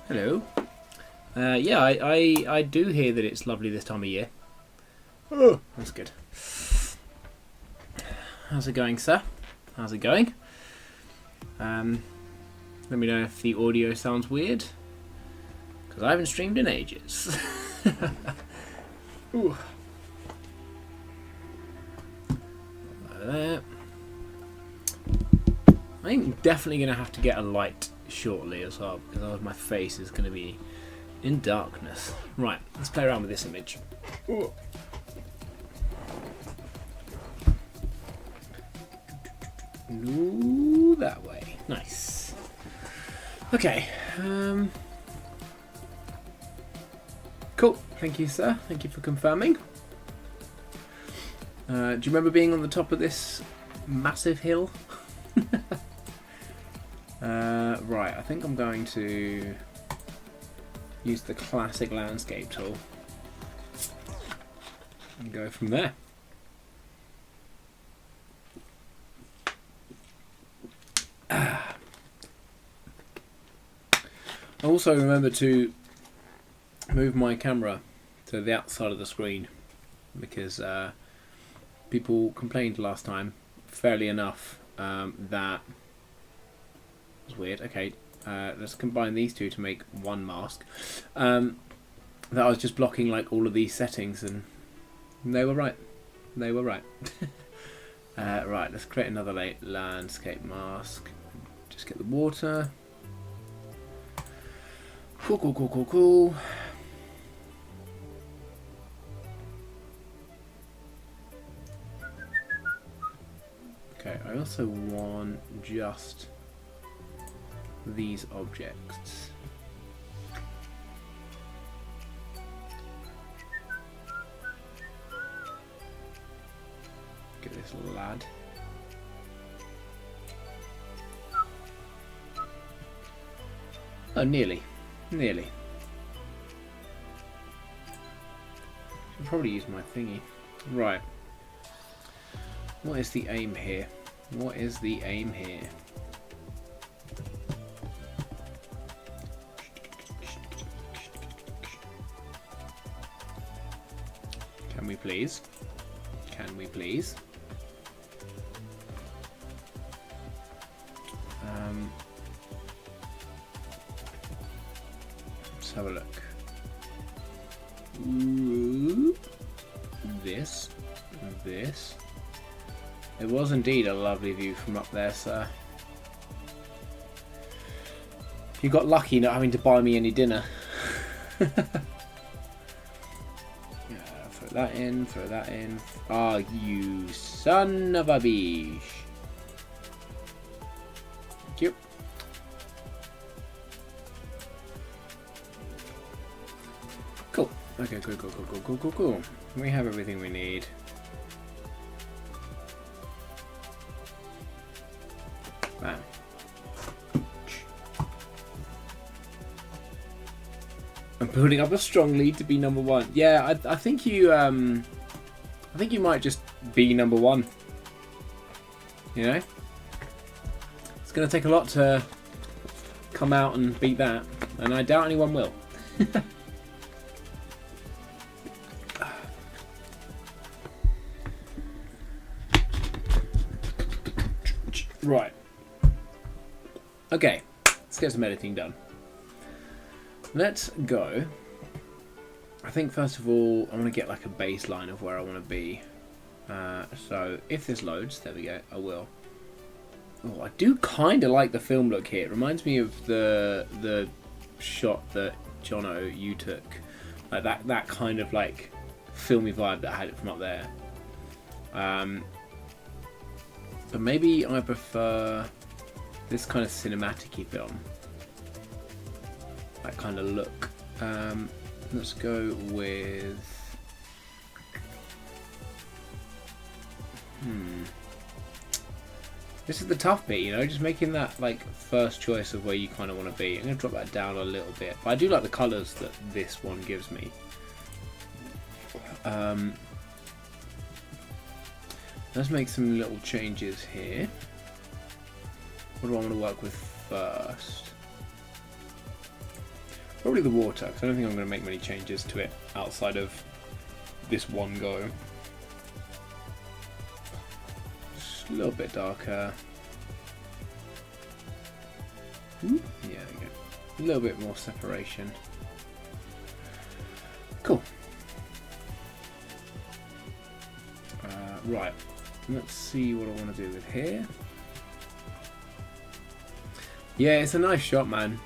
Hello. Yeah, I do hear that it's lovely this time of year. Oh, that's good. How's it going, sir? How's it going? Let me know if the audio sounds weird, because I haven't streamed in ages. Ooh. Like that. I'm definitely going to have to get a light shortly as well, because otherwise my face is going to be in darkness. Right, let's play around with this image. Ooh. Ooh, that way. Nice. Okay. Cool. Thank you, sir. Thank you for confirming. Do you remember being on the top of this massive hill? Right, I think I'm going to use the classic landscape tool and go from there. I also remember to move my camera to the outside of the screen because people complained last time, fairly enough, that was weird. Okay, let's combine these two to make one mask. That I was just blocking like all of these settings, and they were right. They were right. Right, let's create another landscape mask. Just get the water. Cool, cool, cool, cool, cool. Okay, I also want just these objects. Get this lad. Oh, nearly. Nearly. Should probably use my thingy. Right. What is the aim here? What is the aim here? Can we please? Can we please? Let's have a look. Ooh, this. It was indeed a lovely view from up there, sir. You got lucky not having to buy me any dinner. Yeah, throw that in, throw that in. Ah, you son of a bitch. Thank you. Cool. Okay, cool. We have everything we need. Bam. I'm building up a strong lead to be number one. Yeah, I think you might just be number one. You know? It's gonna take a lot to come out and beat that, and I doubt anyone will. Right. Okay, let's get some editing done. Let's go. I think first of all, I want to get like a baseline of where I want to be. So if this loads, there we go, I will. Oh, I do kind of like the film look here. It reminds me of the shot that Jono, you took. Like that kind of like filmy vibe that I had it from up there. But maybe I prefer this kind of cinematic-y film. That kind of look. Let's go with... This is the tough bit, you know, just making that like first choice of where you kind of want to be. I'm going to drop that down a little bit. But I do like the colours that this one gives me. Let's make some little changes here. What do I want to work with first? Probably the water, because I don't think I'm going to make many changes to it outside of this one go. Just a little bit darker. Yeah, there we go. A little bit more separation. Cool. Right, let's see what I want to do with here. Yeah, it's a nice shot, man.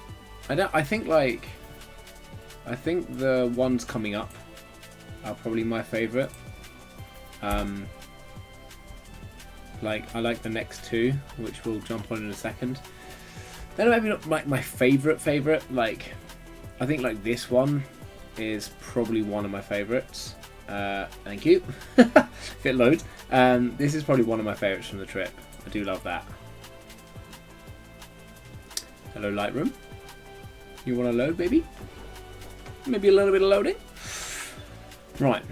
I think the ones coming up are probably my favourite. Like, I like the next two, which we'll jump on in a second. They're maybe not like my favourite. Like, I think like this one is probably one of my favourites. Thank you. Bit loads. This is probably one of my favourites from the trip. I do love that. Hello, Lightroom. You want to load, baby? Maybe a little bit of loading. Right.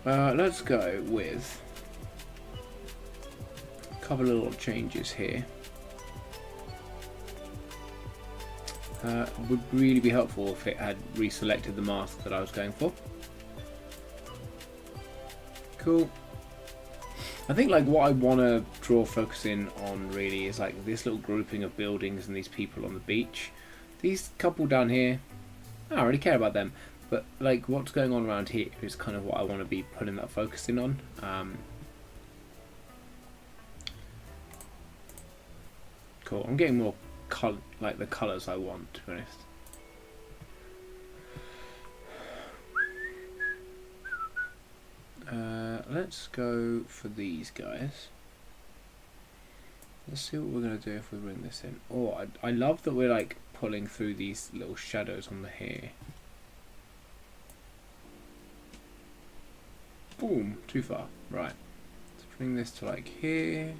Let's go with a couple of little changes here. Would really be helpful if it had reselected the mask that I was going for. Cool. I think like what I want to draw focus in on really is like this little grouping of buildings and these people on the beach. These couple down here, I don't really care about them, but like what's going on around here is kind of what I want to be putting that focus in on. Cool. I'm getting more like the colours I want, to be honest. Let's go for these guys. Let's see what we're going to do if we bring this in. Oh, I love that we're like pulling through these little shadows on the hair. Boom, too far. Right. Let's bring this to like here.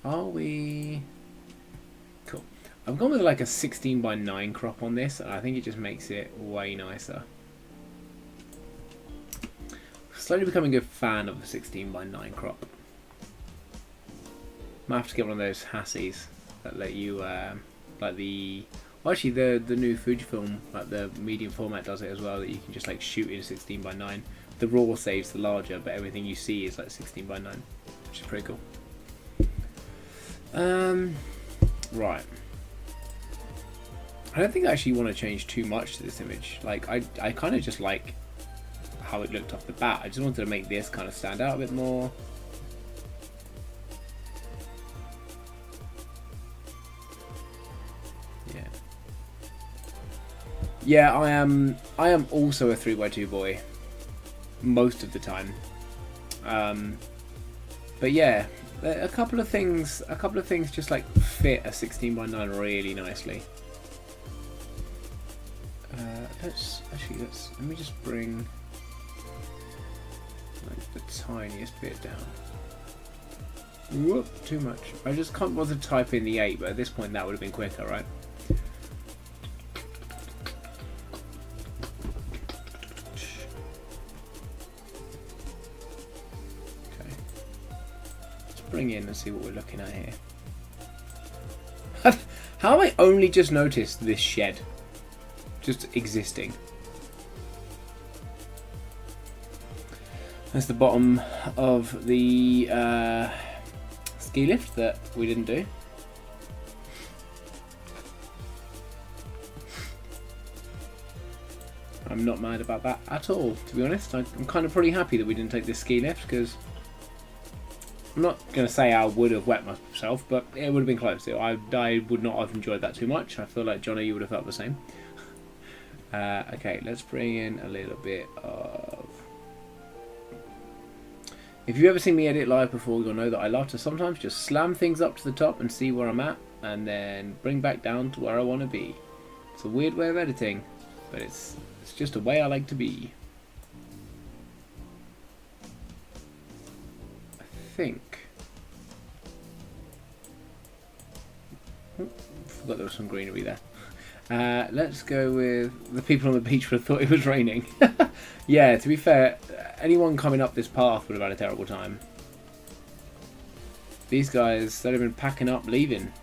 Are we... Cool. I've gone with like a 16:9 crop on this, and I think it just makes it way nicer. Slowly becoming a fan of a 16:9 crop. Might have to get one of those Hassies that let you, like the... Well, actually, the new Fujifilm, like the medium format does it as well, that you can just like shoot in 16:9. The RAW saves the larger, but everything you see is like 16:9, which is pretty cool. Right. I don't think I actually want to change too much to this image. Like, I kind of just like how it looked off the bat. I just wanted to make this kind of stand out a bit more. Yeah. Yeah, I am also a 3x2 boy most of the time. But yeah, a couple of things just like fit a 16:9 really nicely. Let me just bring like the tiniest bit down. Whoop, too much. I just can't bother to type in the 8, but at this point that would have been quicker, right? Okay. Let's bring in and see what we're looking at here. How have I only just noticed this shed just existing? That's the bottom of the ski lift that we didn't do. I'm not mad about that at all, to be honest. I'm kind of pretty happy that we didn't take this ski lift, because I'm not going to say I would have wet myself, but it would have been close. I would not have enjoyed that too much. I feel like, Johnny, you would have felt the same. Okay, let's bring in a little bit of... If you've ever seen me edit live before, you'll know that I love to sometimes just slam things up to the top and see where I'm at, and then bring back down to where I want to be. It's a weird way of editing, but it's just a way I like to be. I think... Oh, forgot there was some greenery there. Let's go with the people on the beach would have thought it was raining. Yeah, to be fair, anyone coming up this path would have had a terrible time. these guys that have been packing up, leaving,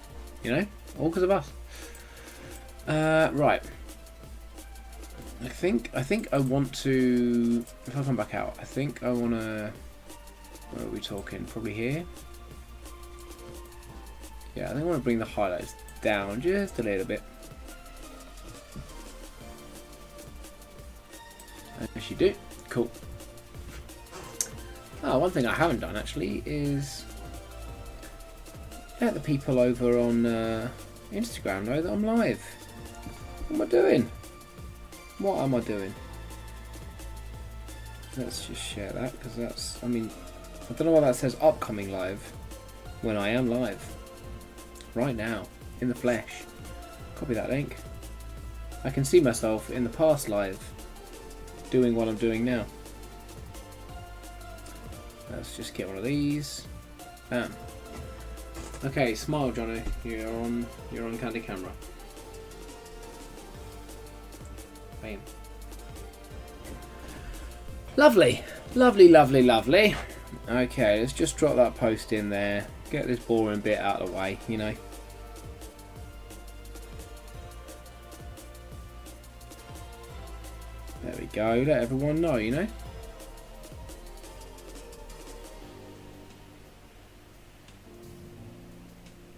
you know, all because of us. Right. I think I want to. If I come back out, I think I want to. Where are we talking? Probably here. Yeah, I think I want to bring the highlights down just a little bit. As you do. Cool. Oh, one thing I haven't done actually is let the people over on Instagram know that I'm live. What am I doing? What am I doing? Let's just share that, because that's, I mean, I don't know why that says upcoming live when I am live. Right now. In the flesh. Copy that link. I can see myself in the past live doing what I'm doing now. Let's just get one of these. Bam. Okay, smile, Johnny. You're on Candy Camera. Bam. Lovely. Lovely, lovely, lovely. Okay, let's just drop that post in there. Get this boring bit out of the way, you know. There we go. Let everyone know, you know.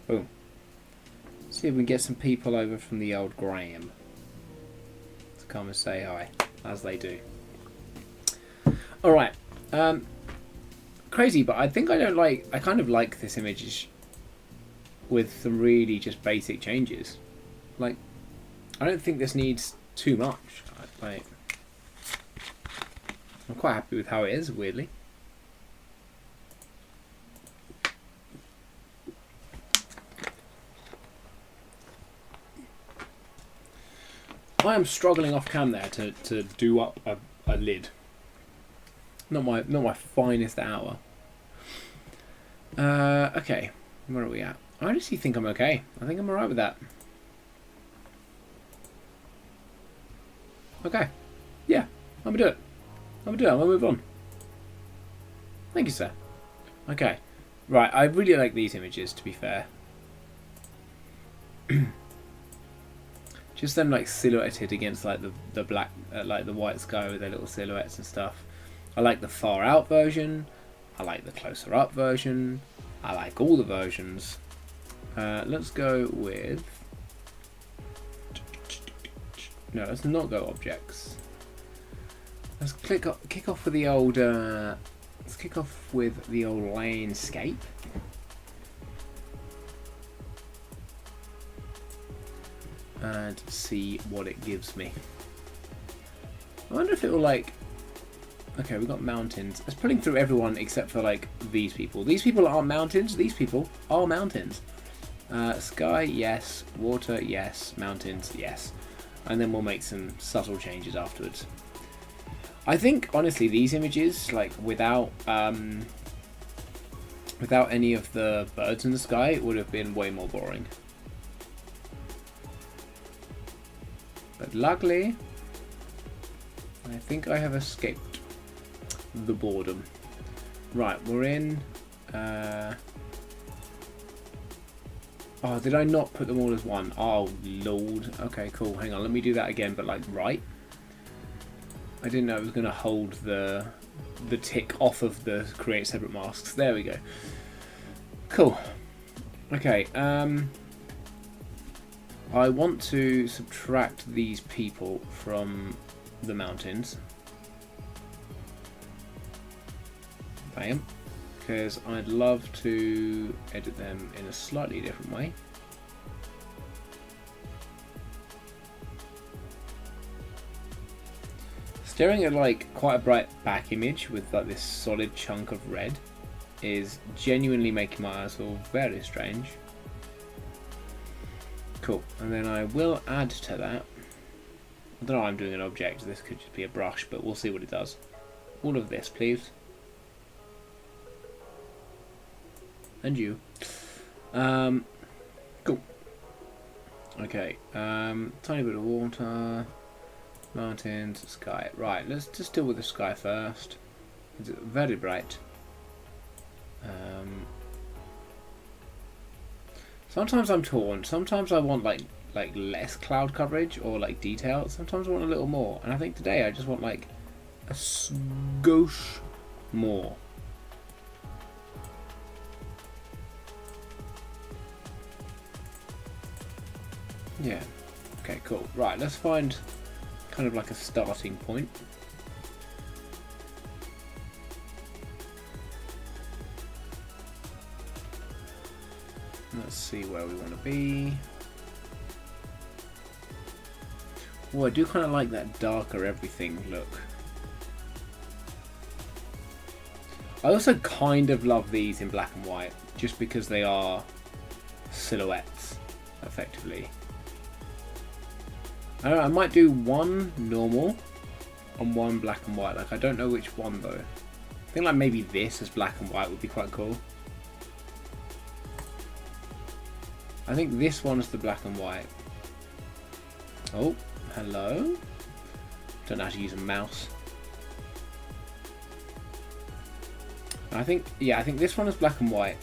Boom. See if we can get some people over from the old Graham to come and say hi, as they do. Alright. Crazy, but I think I kind of like this image with some really just basic changes. Like, I don't think this needs too much. Like, I'm quite happy with how it is, weirdly. I am struggling off cam there to do up a lid. Not my finest hour. Okay, where are we at? I honestly think I'm okay. I think I'm alright with that. Okay. Yeah, I'm gonna do it. I'm gonna move on. Thank you, sir. Okay. Right, I really like these images, to be fair. Just them like silhouetted against like the black, like the white sky with their little silhouettes and stuff. I like the far out version. I like the closer up version. I like all the versions. Let's go with. No, let's not go objects. Let's kick off with the old. Let's kick off with the old landscape. And see what it gives me. I wonder if it will like. Okay, we've got mountains. It's pulling through everyone except for like these people. These people aren't mountains. These people are mountains. Sky, yes. Water, yes. Mountains, yes. And then we'll make some subtle changes afterwards. I think honestly these images, like without any of the birds in the sky, it would have been way more boring. But luckily, I think I have escaped the boredom. Right, we're in. Oh, did I not put them all as one? Oh, Lord. Okay, cool. Hang on, let me do that again, but like right. I didn't know it was going to hold the tick off of the create separate masks. There we go. Cool. Okay, I want to subtract these people from the mountains. Bam. Because I'd love to edit them in a slightly different way. Staring at like quite a bright back image with like this solid chunk of red is genuinely making my eyes feel very strange. Cool, and then I will add to that. I don't know why I'm doing an object, this could just be a brush, but we'll see what it does. All of this, please. And you. Cool. Okay, tiny bit of water, mountains, sky. Right, let's just deal with the sky first. It's very bright. Sometimes I'm torn. Sometimes I want like less cloud coverage or like detail. Sometimes I want a little more. And I think today I just want like a skosh more. Yeah. Okay, cool. Right, let's find kind of like a starting point. Let's see where we want to be. Oh, I do kind of like that darker everything look. I also kind of love these in black and white, just because they are silhouettes, effectively. I don't know, I might do one normal and one black and white. Like, I don't know which one though. I think like maybe this as black and white would be quite cool. I think this one is the black and white. Oh, hello. Don't know how to use a mouse. I think, yeah, I think this one is black and white,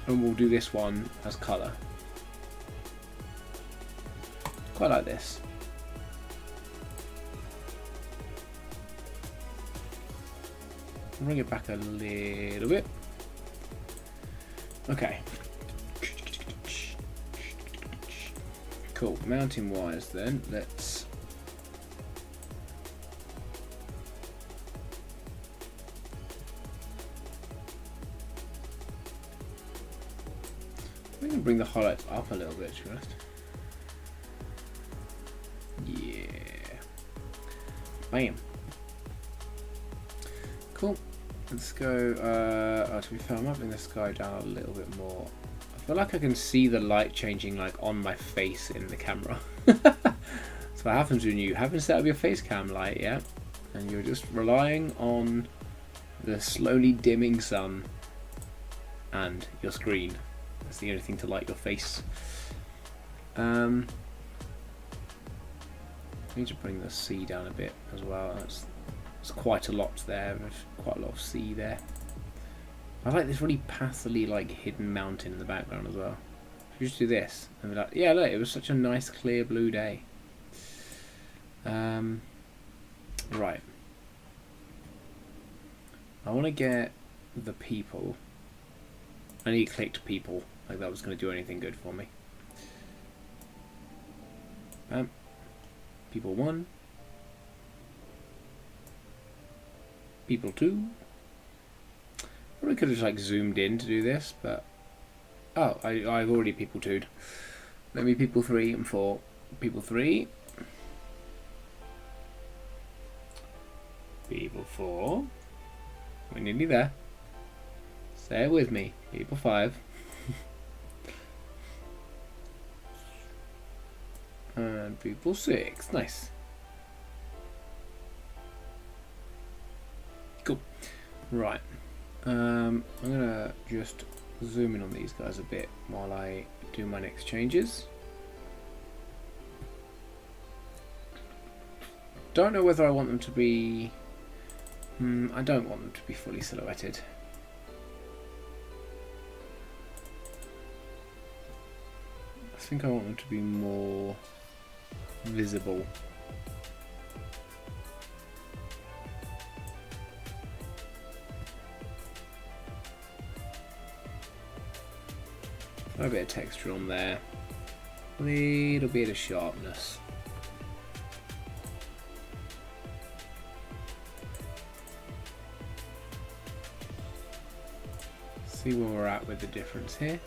and we'll do this one as colour. Quite like this. Bring it back a little bit. Okay. Cool. Mounting wires then. Let's we can bring the highlights up a little bit, to be honest. Yeah. Bam. Cool. Let's go. To be fair, I might bring the sky down a little bit more. I feel like I can see the light changing like on my face in the camera. So what happens when you haven't set up your face cam light yet, and you're just relying on the slowly dimming sun and your screen. That's the only thing to light your face. I need to bring the C down a bit as well. That's quite a lot there. There's quite a lot of C there. I like this really pathily like hidden mountain in the background as well. If you just do this and be like, yeah, look, it was such a nice clear blue day. Right. I want to get the people. I need clicked people. Like that was going to do anything good for me. People 1. People 2. Probably could have just like zoomed in to do this, but oh, I've already people 2'd. Let me people 3 and 4. People 3. People 4. We're nearly there. Say it with me. People 5. And people 6. Nice. Cool. Right. I'm gonna just zoom in on these guys a bit while I do my next changes. Don't know whether I want them to be. I don't want them to be fully silhouetted. I think I want them to be more visible. A bit of texture on there, a little bit of sharpness. See where we're at with the difference here.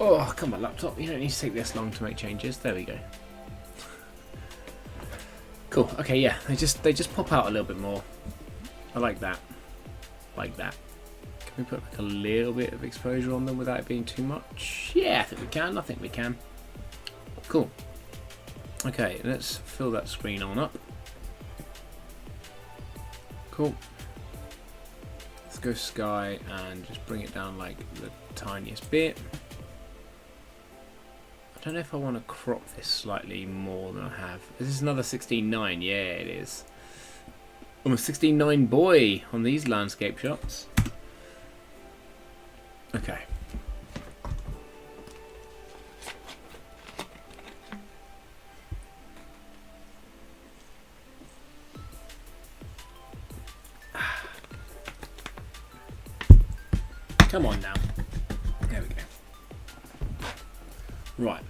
Oh, come on, laptop, you don't need to take this long to make changes. There we go. Cool. Okay, yeah, they just pop out a little bit more. I like that. Like that. Can we put like a little bit of exposure on them without it being too much? Yeah, I think we can. I think we can. Cool. Okay, let's fill that screen on up. Cool. Let's go sky and just bring it down like the tiniest bit. I don't know if I want to crop this slightly more than I have. Is this another 16:9? Yeah, it is. I'm a 16:9 boy on these landscape shots. Okay. Come on now. There we go. Right.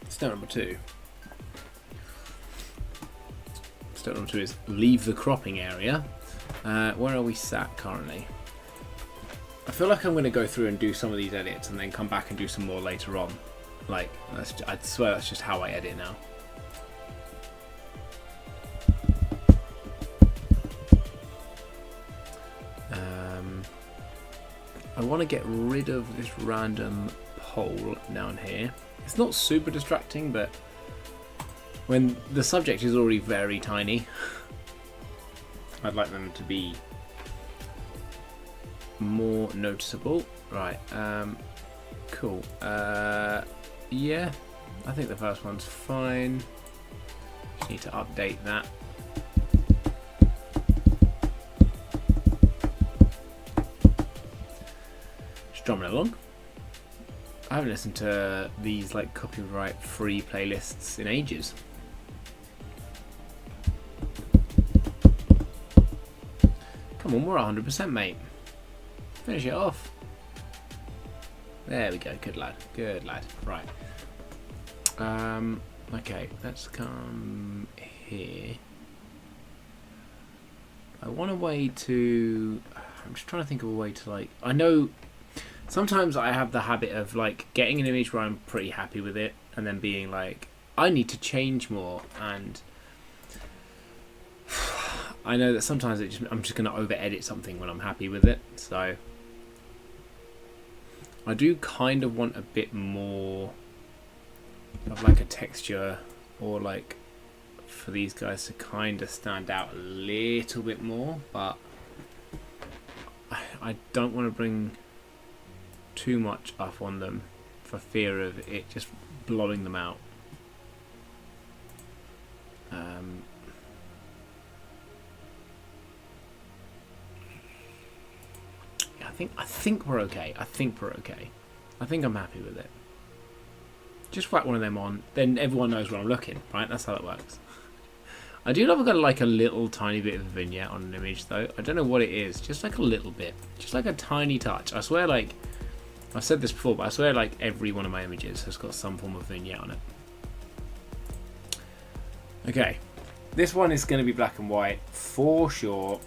Step number 2. Step number 2 is leave the cropping area. Where are we sat currently? I feel like I'm going to go through and do some of these edits and then come back and do some more later on. Like, I swear that's just how I edit now. I want to get rid of this random pole down here. It's not super distracting, but when the subject is already very tiny, I'd like them to be more noticeable. Right, cool. Yeah, I think the first one's fine. Just need to update that. Drumming along. I haven't listened to these like copyright free playlists in ages. Come on, we're 100%, mate. Finish it off. There we go. Good lad. Good lad. Right. Okay, let's come here. I want a way to... I'm just trying to think of a way to like... I know... Sometimes I have the habit of like getting an image where I'm pretty happy with it and then being like, I need to change more, and I know that sometimes I'm just going to over edit something when I'm happy with it. So I do kind of want a bit more of like a texture, or like for these guys to kind of stand out a little bit more, but I don't want to bring too much up on them for fear of it just blowing them out. I think we're okay. I think I'm happy with it. Just whack one of them on, then everyone knows where I'm looking, right? That's how that works. I do love like a little tiny bit of a vignette on an image though. I don't know what it is, just like a little bit, just like a tiny touch. I swear, like I've said this before, but I swear like every one of my images has got some form of vignette on it. Okay, this one is going to be black and white for sure.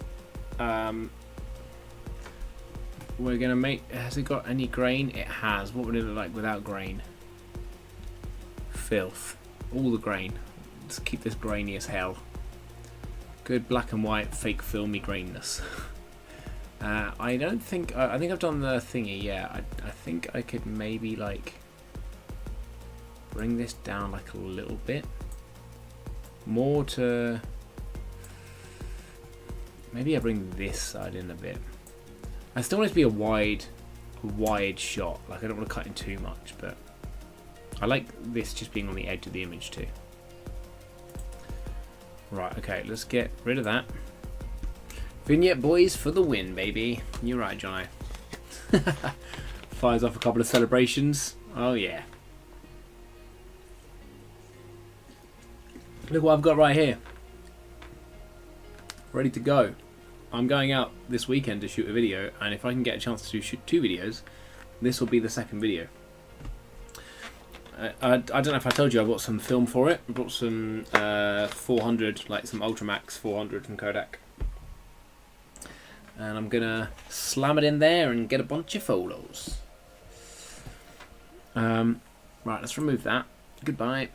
We're going to make... Has it got any grain? It has. What would it look like without grain? Filth. All the grain. Let's keep this grainy as hell. Good black and white, fake filmy grainness. I don't think... I think I've done the thingy, yeah. I think I could maybe, like, bring this down, like, a little bit. More to... Maybe I bring this side in a bit. I still want it to be a wide shot. Like, I don't want to cut in too much, but I like this just being on the edge of the image too. Right, okay, let's get rid of that. Vignette boys for the win, baby. You're right, Johnny. Fires off a couple of celebrations. Oh, yeah. Look what I've got right here. Ready to go. I'm going out this weekend to shoot a video, and if I can get a chance to shoot 2 videos, this will be the second video. I don't know if I told you I bought some film for it. I bought some 400, like some Ultramax 400 from Kodak. And I'm going to slam it in there and get a bunch of photos. Right, let's remove that. Goodbye.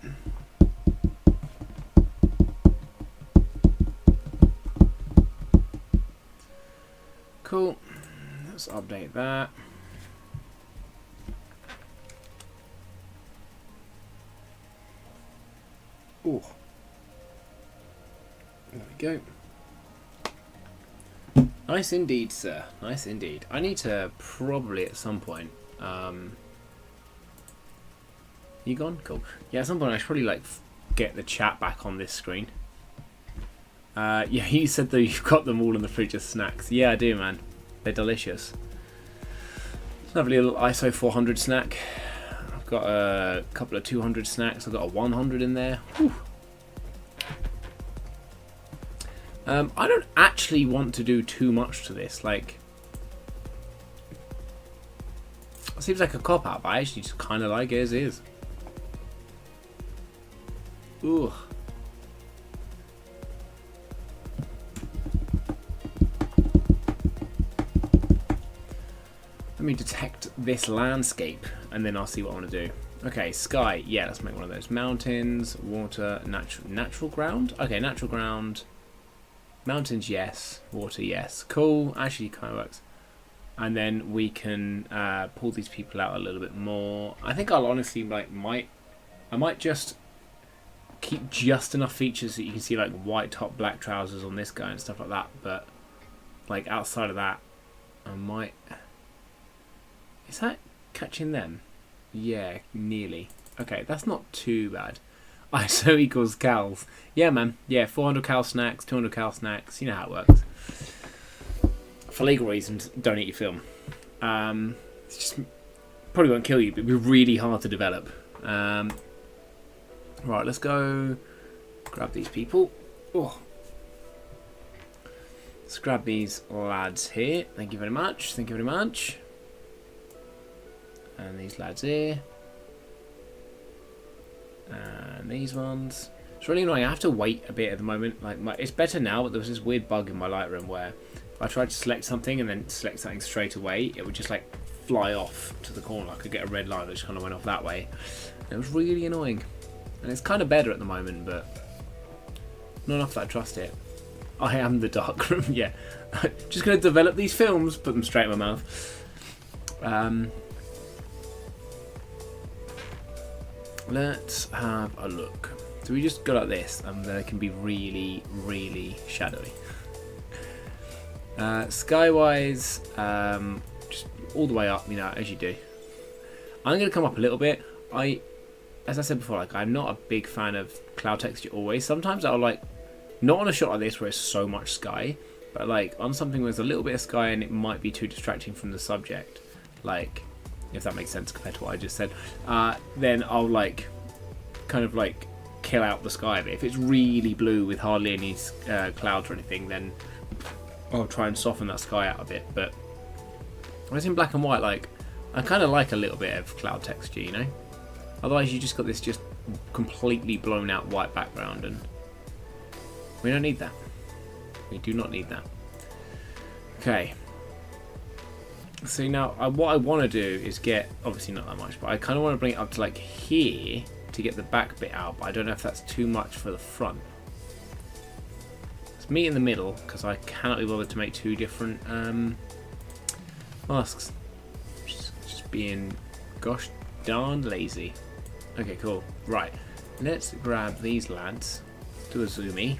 Cool. Let's update that. Oh, there we go. Nice indeed, sir. Nice indeed. I need to probably at some point You gone? Cool. Yeah, at some point I should probably like get the chat back on this screen. Yeah, you said that you've got them all in the fridge as snacks. Yeah, I do, man. They're delicious. Lovely little ISO 400 snack. I've got a couple of 200 snacks. I've got a 100 in there. Whew. I don't actually want to do too much to this. Like, it seems like a cop out, but I actually just kind of like it as is. Ooh. Let me detect this landscape, and then I'll see what I want to do. Okay, sky. Yeah, let's make one of those. Mountains, water, natural ground. Okay, natural ground. Mountains, yes. Water, yes. Cool. Actually, kind of works. And then we can pull these people out a little bit more. I think I'll honestly I might just keep just enough features that you can see like white top, black trousers on this guy and stuff like that. But like outside of that, I might. Is that catching them? Yeah, nearly. Okay, that's not too bad. ISO equals cals. Yeah, man. Yeah, 400 cal snacks, 200 cal snacks. You know how it works. For legal reasons, don't eat your film. It's just probably won't kill you, but it'll be really hard to develop. Right, let's go grab these people. Oh. Let's grab these lads here. Thank you very much. Thank you very much. And these lads here. And these ones. It's really annoying. I have to wait a bit at the moment. Like it's better now, but there was this weird bug in my Lightroom where if I tried to select something and then select something straight away, it would just like fly off to the corner. I could get a red line that just kind of went off that way. And it was really annoying. And it's kind of better at the moment, but not enough that I trust it. I am the darkroom. Yeah. Just going to develop these films, put them straight in my mouth. Let's have a look. So we just go like this, and then it can be really, really shadowy. Skywise, just all the way up, you know, as you do. I'm going to come up a little bit. As I said before, like I'm not a big fan of cloud texture always. Sometimes I'll like, not on a shot like this where it's so much sky, but like on something where there's a little bit of sky and it might be too distracting from the subject. Like, if that makes sense compared to what I just said, then I'll like kind of like kill out the sky a bit. If it's really blue with hardly any clouds or anything, then I'll try and soften that sky out a bit. But when it's in black and white, like I kind of like a little bit of cloud texture, you know. Otherwise, you just got this just completely blown out white background, and we don't need that. We do not need that. Okay. So now what I want to do is get, obviously not that much, but I kind of want to bring it up to like here to get the back bit out, but I don't know if that's too much for the front. Let's meet in the middle, because I cannot be bothered to make two different masks. Just being gosh darn lazy. Okay, cool. Right, let's grab these lads, do a zoomie.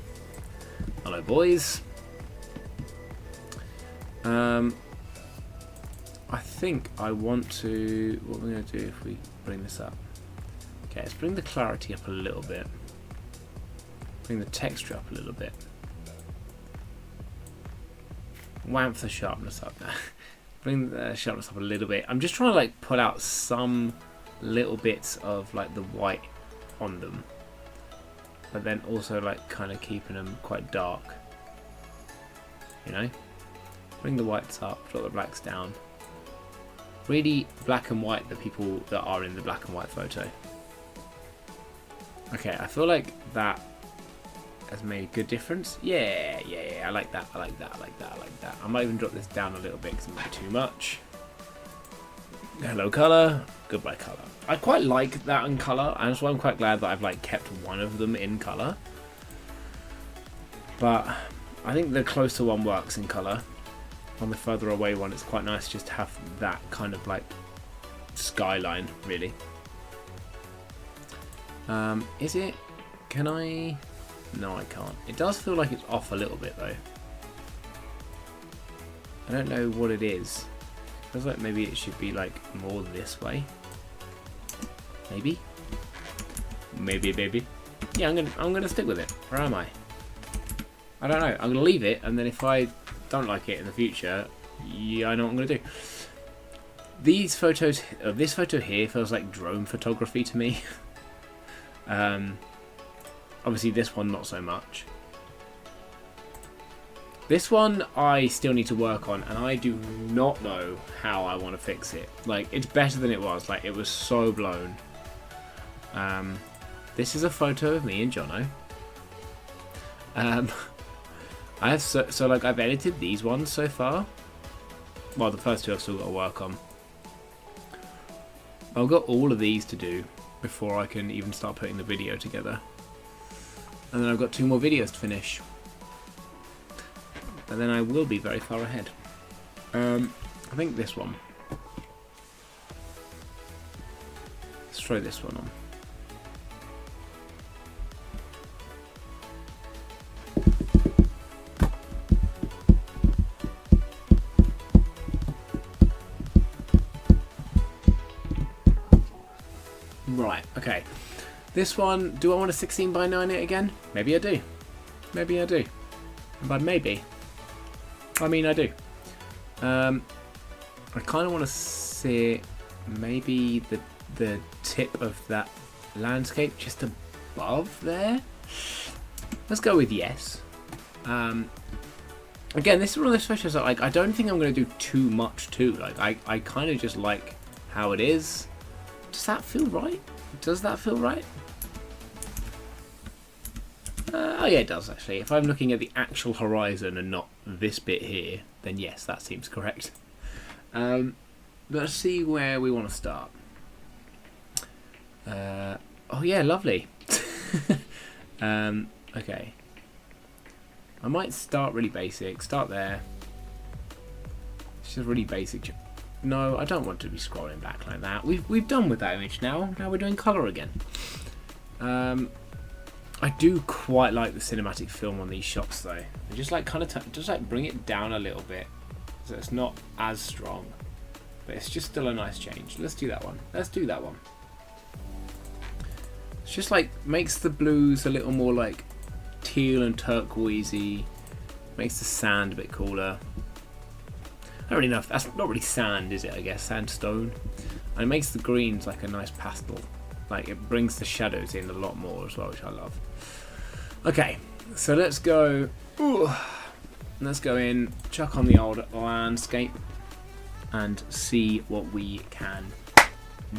Hello, boys. I think I want to, what we're going to do if we bring this up. Okay, let's bring the clarity up a little bit. Bring the texture up a little bit. Wamp the sharpness up there. Bring the sharpness up a little bit. I'm just trying to like pull out some little bits of like the white on them. But then also like kind of keeping them quite dark. You know? Bring the whites up, drop the blacks down. Really black and white the people that are in the black and white photo. Okay, I feel like that has made a good difference. Yeah, I like that, I like that, I like that, I like that. I might even drop this down a little bit because it might be too much. Hello colour, goodbye colour. I quite like that in colour, and that's why I'm quite glad that I've like kept one of them in colour. But I think the closer one works in colour. On the further away one, it's quite nice just to have that kind of like skyline, really. Is it? Can I? No, I can't. It does feel like it's off a little bit though. I don't know what it is. Feels like maybe it should be like more this way. Maybe. maybe, baby. Yeah, I'm gonna stick with it. Or am I? I don't know. I'm gonna leave it, and then if I don't like it in the future, yeah, I know what I'm gonna do. These photos, this photo here feels like drone photography to me. Obviously this one not so much. This one I still need to work on, and I do not know how I want to fix it. Like, it's better than it was. Like, it was so blown. This is a photo of me and Jono. I have so like I've edited these ones so far. Well, the first two I've still got to work on. I've got all of these to do before I can even start putting the video together. And then I've got 2 more videos to finish. And then I will be very far ahead. I think this one. Let's throw this one on. Right, okay. This one, do I want to 16:9 it again? Maybe I do. Maybe I do. And by maybe, I mean I do. I kind of want to see maybe the tip of that landscape just above there. Let's go with yes. Again, this is one of those photos that, like, I don't think I'm going to do too much to. Like, I kind of just like how it is. Does that feel right? Does that feel right? Oh yeah, it does actually. If I'm looking at the actual horizon and not this bit here, then yes, that seems correct. Let's see where we want to start. Oh yeah, lovely. Okay. I might start really basic. Start there. It's just really basic. No, I don't want to be scrolling back like that. We've done with that image now. Now we're doing colour again. I do quite like the cinematic film on these shots though. I just like kind of just like bring it down a little bit so it's not as strong, but it's just still a nice change. Let's do that one. Let's do that one. It's just like makes the blues a little more like teal and turquoisey. Makes the sand a bit cooler. I don't really know if that's not really sand, is it? I guess sandstone, and it makes the greens like a nice pastel. Like, it brings the shadows in a lot more as well, which I love. Okay, so let's go. Let's go in, chuck on the old landscape, and see what we can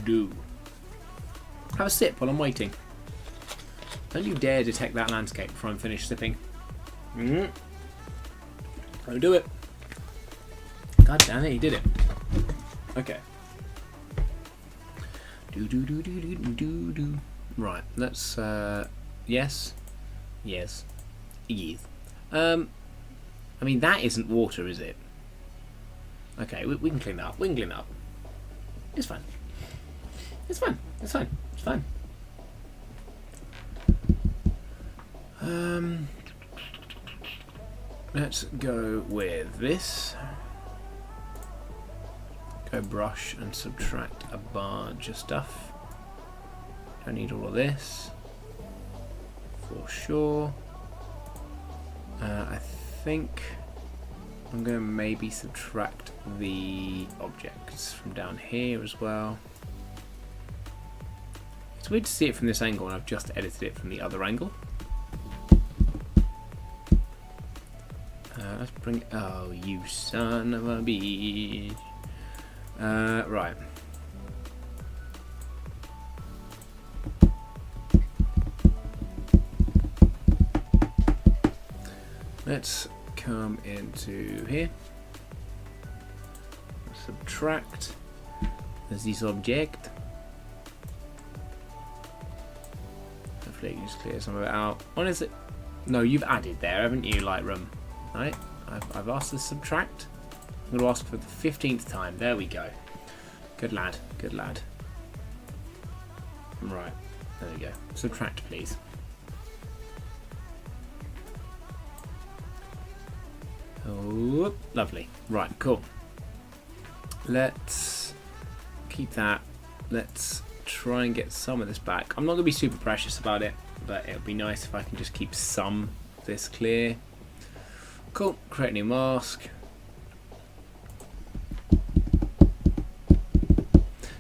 do. Have a sip while I'm waiting. Don't you dare detect that landscape before I'm finished sipping. Don't do it. God damn it, he did it. Okay. Do. Right, let's yes. I mean, that isn't water, is it? Okay, we can clean that up. We can clean that up. It's fine. It's fine. It's fine. It's fine. Let's go with this. Go brush and subtract a bunch of stuff. Don't need all of this for sure. I think I'm going to maybe subtract the objects from down here as well. It's weird to see it from this angle, and I've just edited it from the other angle. Let's bring. Oh, you son of a bitch. Right. Let's come into here. Subtract. There's this object. Hopefully you can just clear some of it out. What is it? No, you've added there, haven't you, Lightroom? Right. I've asked to subtract. I'm going to ask for the 15th time. There we go. Good lad. Good lad. Right. There we go. Subtract, please. Oh, lovely. Right, cool. Let's keep that. Let's try and get some of this back. I'm not going to be super precious about it, but it would be nice if I can just keep some of this clear. Cool, create a new mask.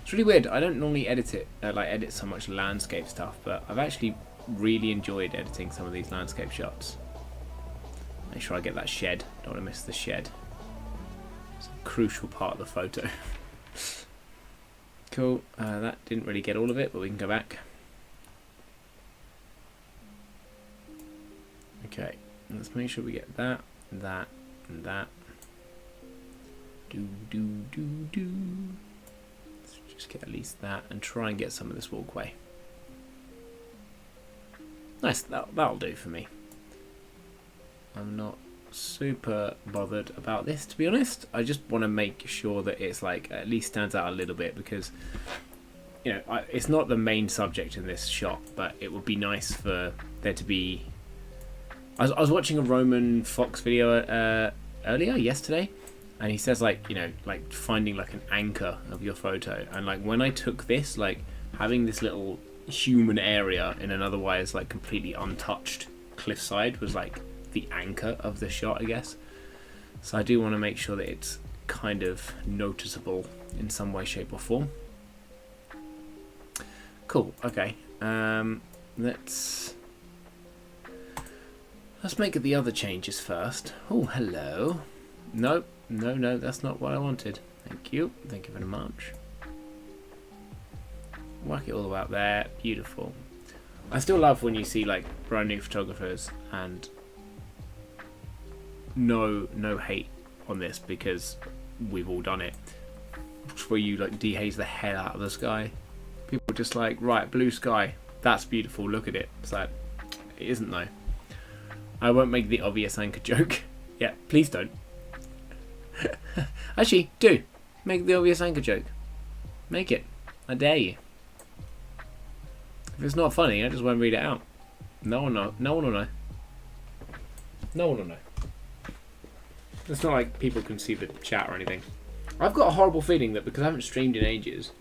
It's really weird. I don't normally edit it, edit so much landscape stuff, but I've actually really enjoyed editing some of these landscape shots. Make sure I get that shed. Don't want to miss the shed. It's a crucial part of the photo. Cool. That didn't really get all of it, but we can go back. Okay. Let's make sure we get that, that, and that. Do. Let's just get at least that and try and get some of this walkway. Nice. That'll do for me. I'm not super bothered about this, to be honest. I just want to make sure that it's like at least stands out a little bit, because you know, it's not the main subject in this shot, but it would be nice for there to be. I was watching a Roman Fox video earlier yesterday, and he says like, you know, like finding like an anchor of your photo, and like when I took this, like having this little human area in an otherwise like completely untouched cliffside was like the anchor of the shot, I guess. So I do want to make sure that it's kind of noticeable in some way, shape or form. Cool. Okay. Let's make the other changes first. Oh, hello. No, that's not what I wanted. Thank you very much. Whack it all the way up there. Beautiful. I still love when you see like brand new photographers, and no hate on this, because we've all done it, where you like dehaze the hell out of the sky. People are just like, right, blue sky, that's beautiful, look at it. It's like, it isn't though. I won't make the obvious anchor joke. Yeah, please don't. Actually, do make the obvious anchor joke. Make it. I dare you. If it's not funny, I just won't read it out. No one will know. No one will know. It's not like people can see the chat or anything. I've got a horrible feeling that because I haven't streamed in ages,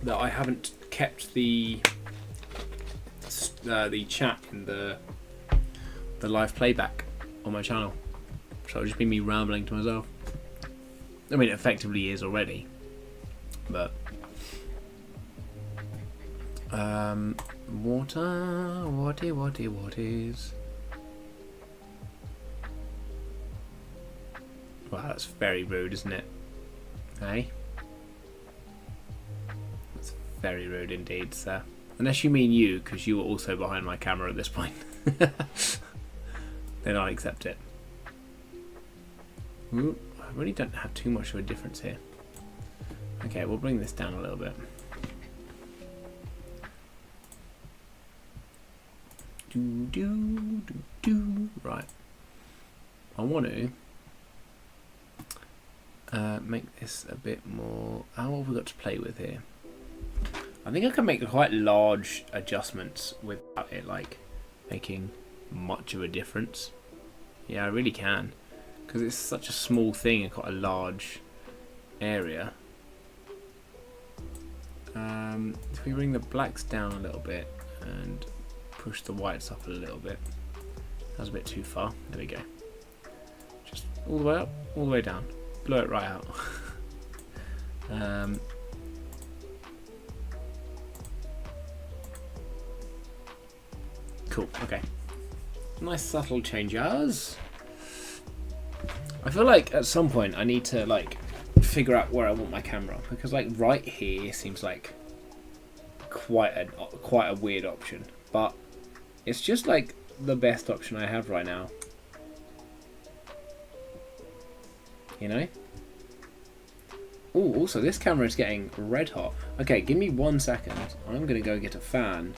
that I haven't kept the chat and the live playback on my channel. So it'll just be me rambling to myself. I mean, it effectively is already, but what is? Wow, that's very rude, isn't it? Hey? That's very rude indeed, sir. Unless you mean you, because you were also behind my camera at this point. Then I'll accept it. Ooh, I really don't have too much of a difference here. Okay, we'll bring this down a little bit. Right. I want to make this a bit more. How have we got to play with here? I think I can make quite large adjustments without it like making much of a difference. Yeah, I really can, because it's such a small thing and quite a large area. If we bring the blacks down a little bit and push the whites up a little bit. That was a bit too far. There we go. Just all the way up, all the way down. Blow it right out. Cool, okay. Nice subtle changes. I feel like at some point I need to like figure out where I want my camera, because like right here seems like quite a weird option, but it's just like the best option I have right now. You know? Oh, also this camera is getting red hot. Okay, give me 1 second. I'm gonna go get a fan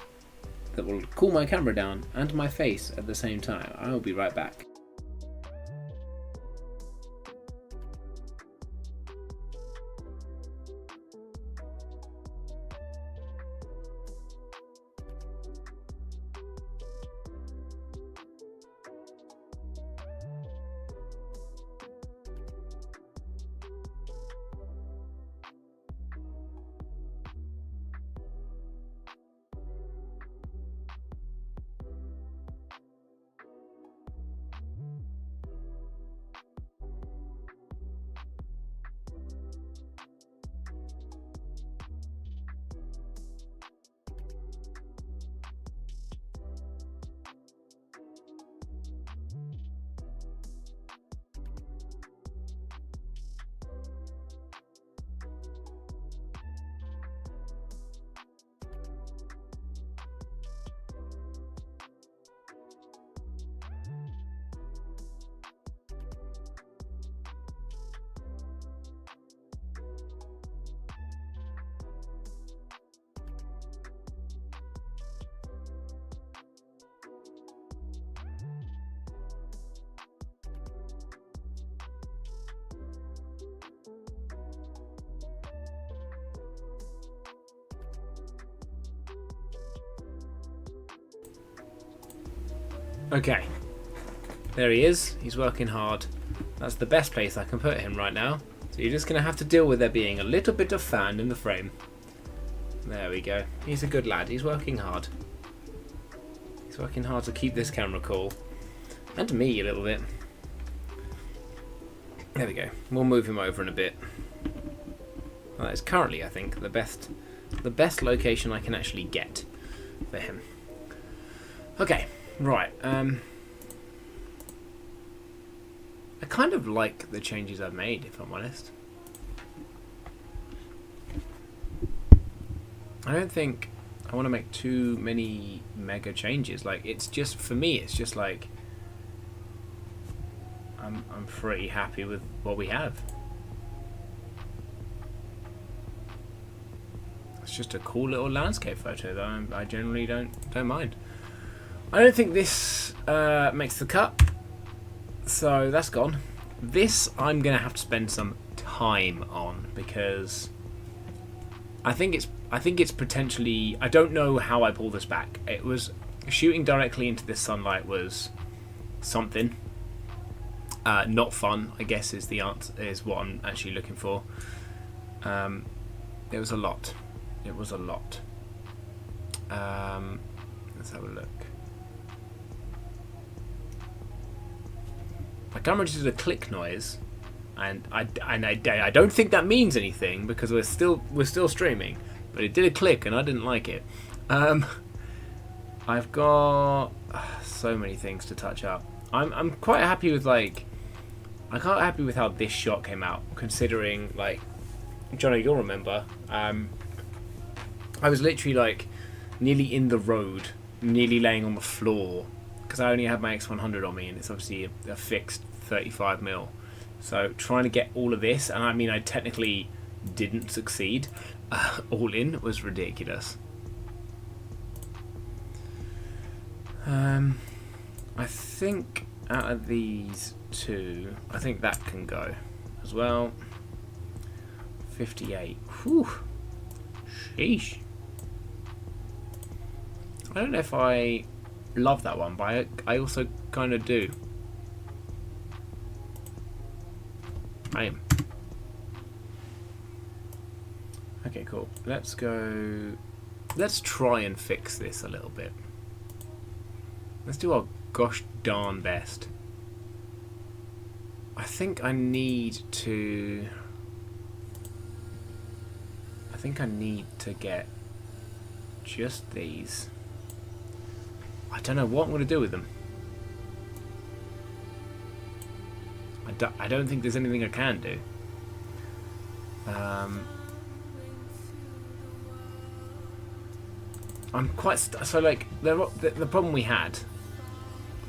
that will cool my camera down and my face at the same time. I will be right back. Okay, there he is. He's working hard. That's the best place I can put him right now. So you're just going to have to deal with there being a little bit of fan in the frame. There we go. He's a good lad. He's working hard. He's working hard to keep this camera cool. And me a little bit. There we go. We'll move him over in a bit. Well, that is currently, I think, the best location I can actually get for him. Okay, right. I kind of like the changes I've made, if I'm honest. I don't think I want to make too many mega changes. Like, it's just, for me, it's just like I'm pretty happy with what we have. It's just a cool little landscape photo that I generally don't mind. I don't think this makes the cut, so that's gone. This I'm gonna have to spend some time on because I think it's potentially, I don't know how I pull this back. It was shooting directly into this sunlight was something. Not fun, I guess, is the answer, is what I'm actually looking for. It was a lot. It was a lot. Let's have a look. My camera just did a click noise, and I don't think that means anything because we're still streaming, but it did a click and I didn't like it. I've got so many things to touch up. I'm quite happy with I'm quite happy with how this shot came out, considering, like, Johnny, you'll remember, I was literally like nearly in the road, nearly laying on the floor, because I only had my X100 on me, and it's obviously a fixed 35mm. So trying to get all of this, and I mean I technically didn't succeed, all in, was ridiculous. I think out of these two, I think that can go as well. 58. Whew. Sheesh. I don't know if I love that one, but I also kind of do. I am. Okay, cool. Let's go. Let's try and fix this a little bit. Let's do our gosh darn best. I think I need to get just these. I don't know what I'm going to do with them. I don't think there's anything I can do. I'm quite so like the problem we had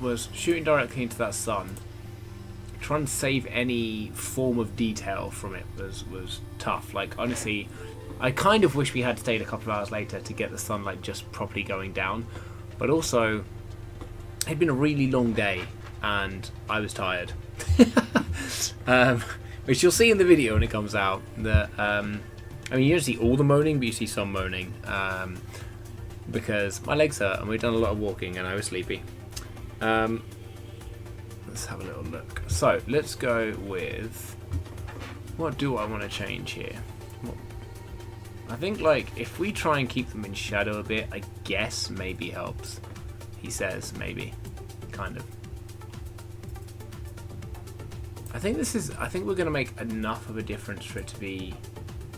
was shooting directly into that sun. Trying to save any form of detail from it was tough. Like, honestly, I kind of wish we had stayed a couple of hours later to get the sunlight just properly going down. But also, it'd been a really long day and I was tired. Which you'll see in the video when it comes out. That I mean, you don't see all the moaning, but you see some moaning. Because my legs hurt and we've done a lot of walking and I was sleepy. Let's have a little look. So let's go with, what do I want to change here? I think, like, if we try and keep them in shadow a bit, I guess maybe helps. He says maybe, kind of. I think we're gonna make enough of a difference for it to be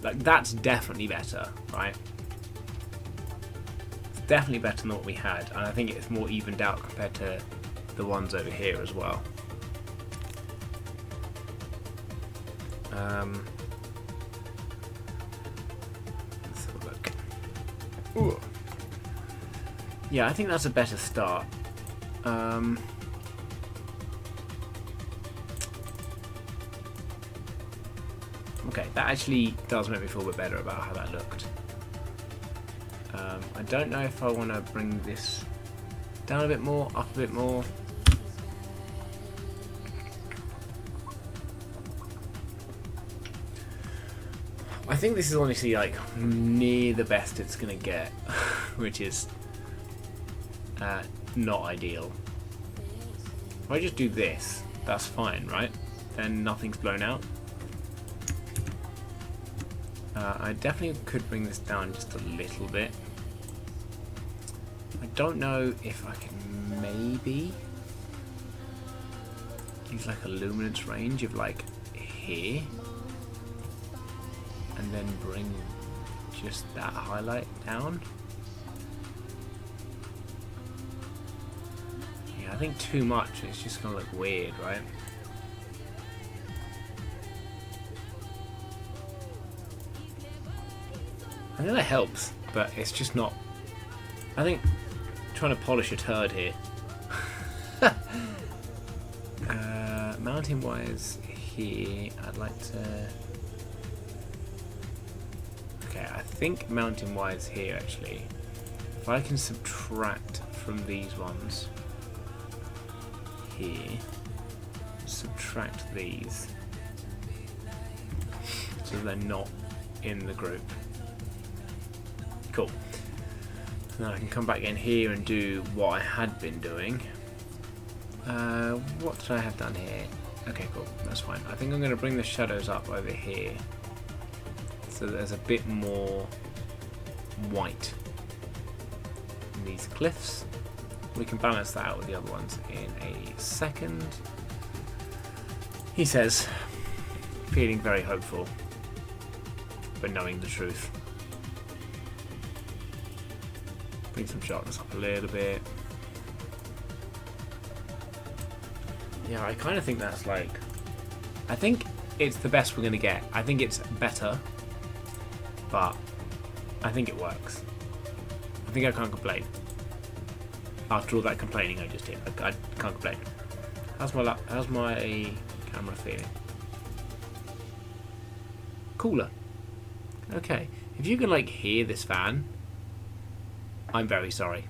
like, that's definitely better, right? It's definitely better than what we had, and I think it's more evened out compared to the ones over here as well. Let's have a look. Ooh. Yeah, I think that's a better start. Okay, that actually does make me feel a bit better about how that looked. I don't know if I want to bring this down a bit more, up a bit more. I think this is honestly like near the best it's gonna get, which is not ideal. If I just do this, that's fine, right? Then nothing's blown out. I definitely could bring this down just a little bit. I don't know if I can maybe use like a luminance range of like here, and then bring just that highlight down. Yeah, I think too much, it's just gonna look weird, right? I think that helps, but it's just not. I think trying to polish a turd here. Mounting wise here, I'd like to. Okay, I think mounting wise here actually, if I can subtract from these ones here, subtract these so they're not in the group. Cool. Now I can come back in here and do what I had been doing. What did I have done here? Okay, cool. That's fine. I think I'm going to bring the shadows up over here so that there's a bit more white in these cliffs. We can balance that out with the other ones in a second. He says, feeling very hopeful, but knowing the truth. Bring some sharpness up a little bit. Yeah, I kind of think that's like... I think it's the best we're going to get. I think it's better, but I think it works. I think I can't complain. After all that complaining I just did, I can't complain. How's my camera feeling? Cooler. Okay. If you can like hear this fan, I'm very sorry.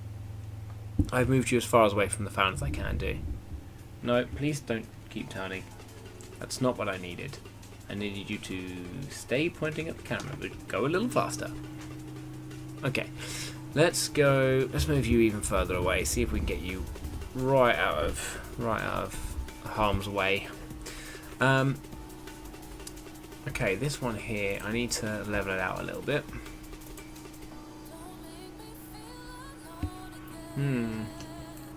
I've moved you as far away from the fan as I can do. No, please don't keep turning. That's not what I needed. I needed you to stay pointing at the camera, but go a little faster. Okay, let's go. Let's move you even further away. See if we can get you right out of harm's way. Okay, this one here, I need to level it out a little bit.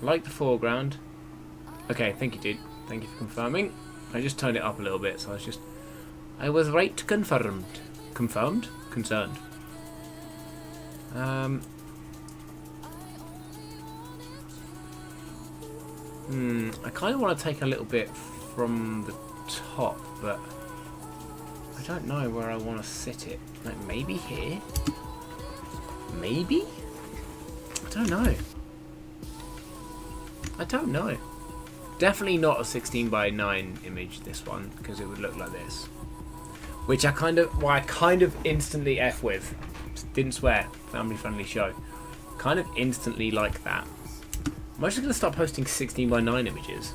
Like the foreground. Okay, thank you, dude. Thank you for confirming. I just turned it up a little bit, so I was right confirmed. Confirmed? Concerned. I kind of want to take a little bit from the top, but I don't know where I want to sit it. Like maybe here? Maybe? I don't know. I don't know. Definitely not a 16:9 image, this one, because it would look like this. Which I kind of instantly F with. Didn't swear. Family friendly show. Kind of instantly like that. I'm actually going to start posting 16:9 images.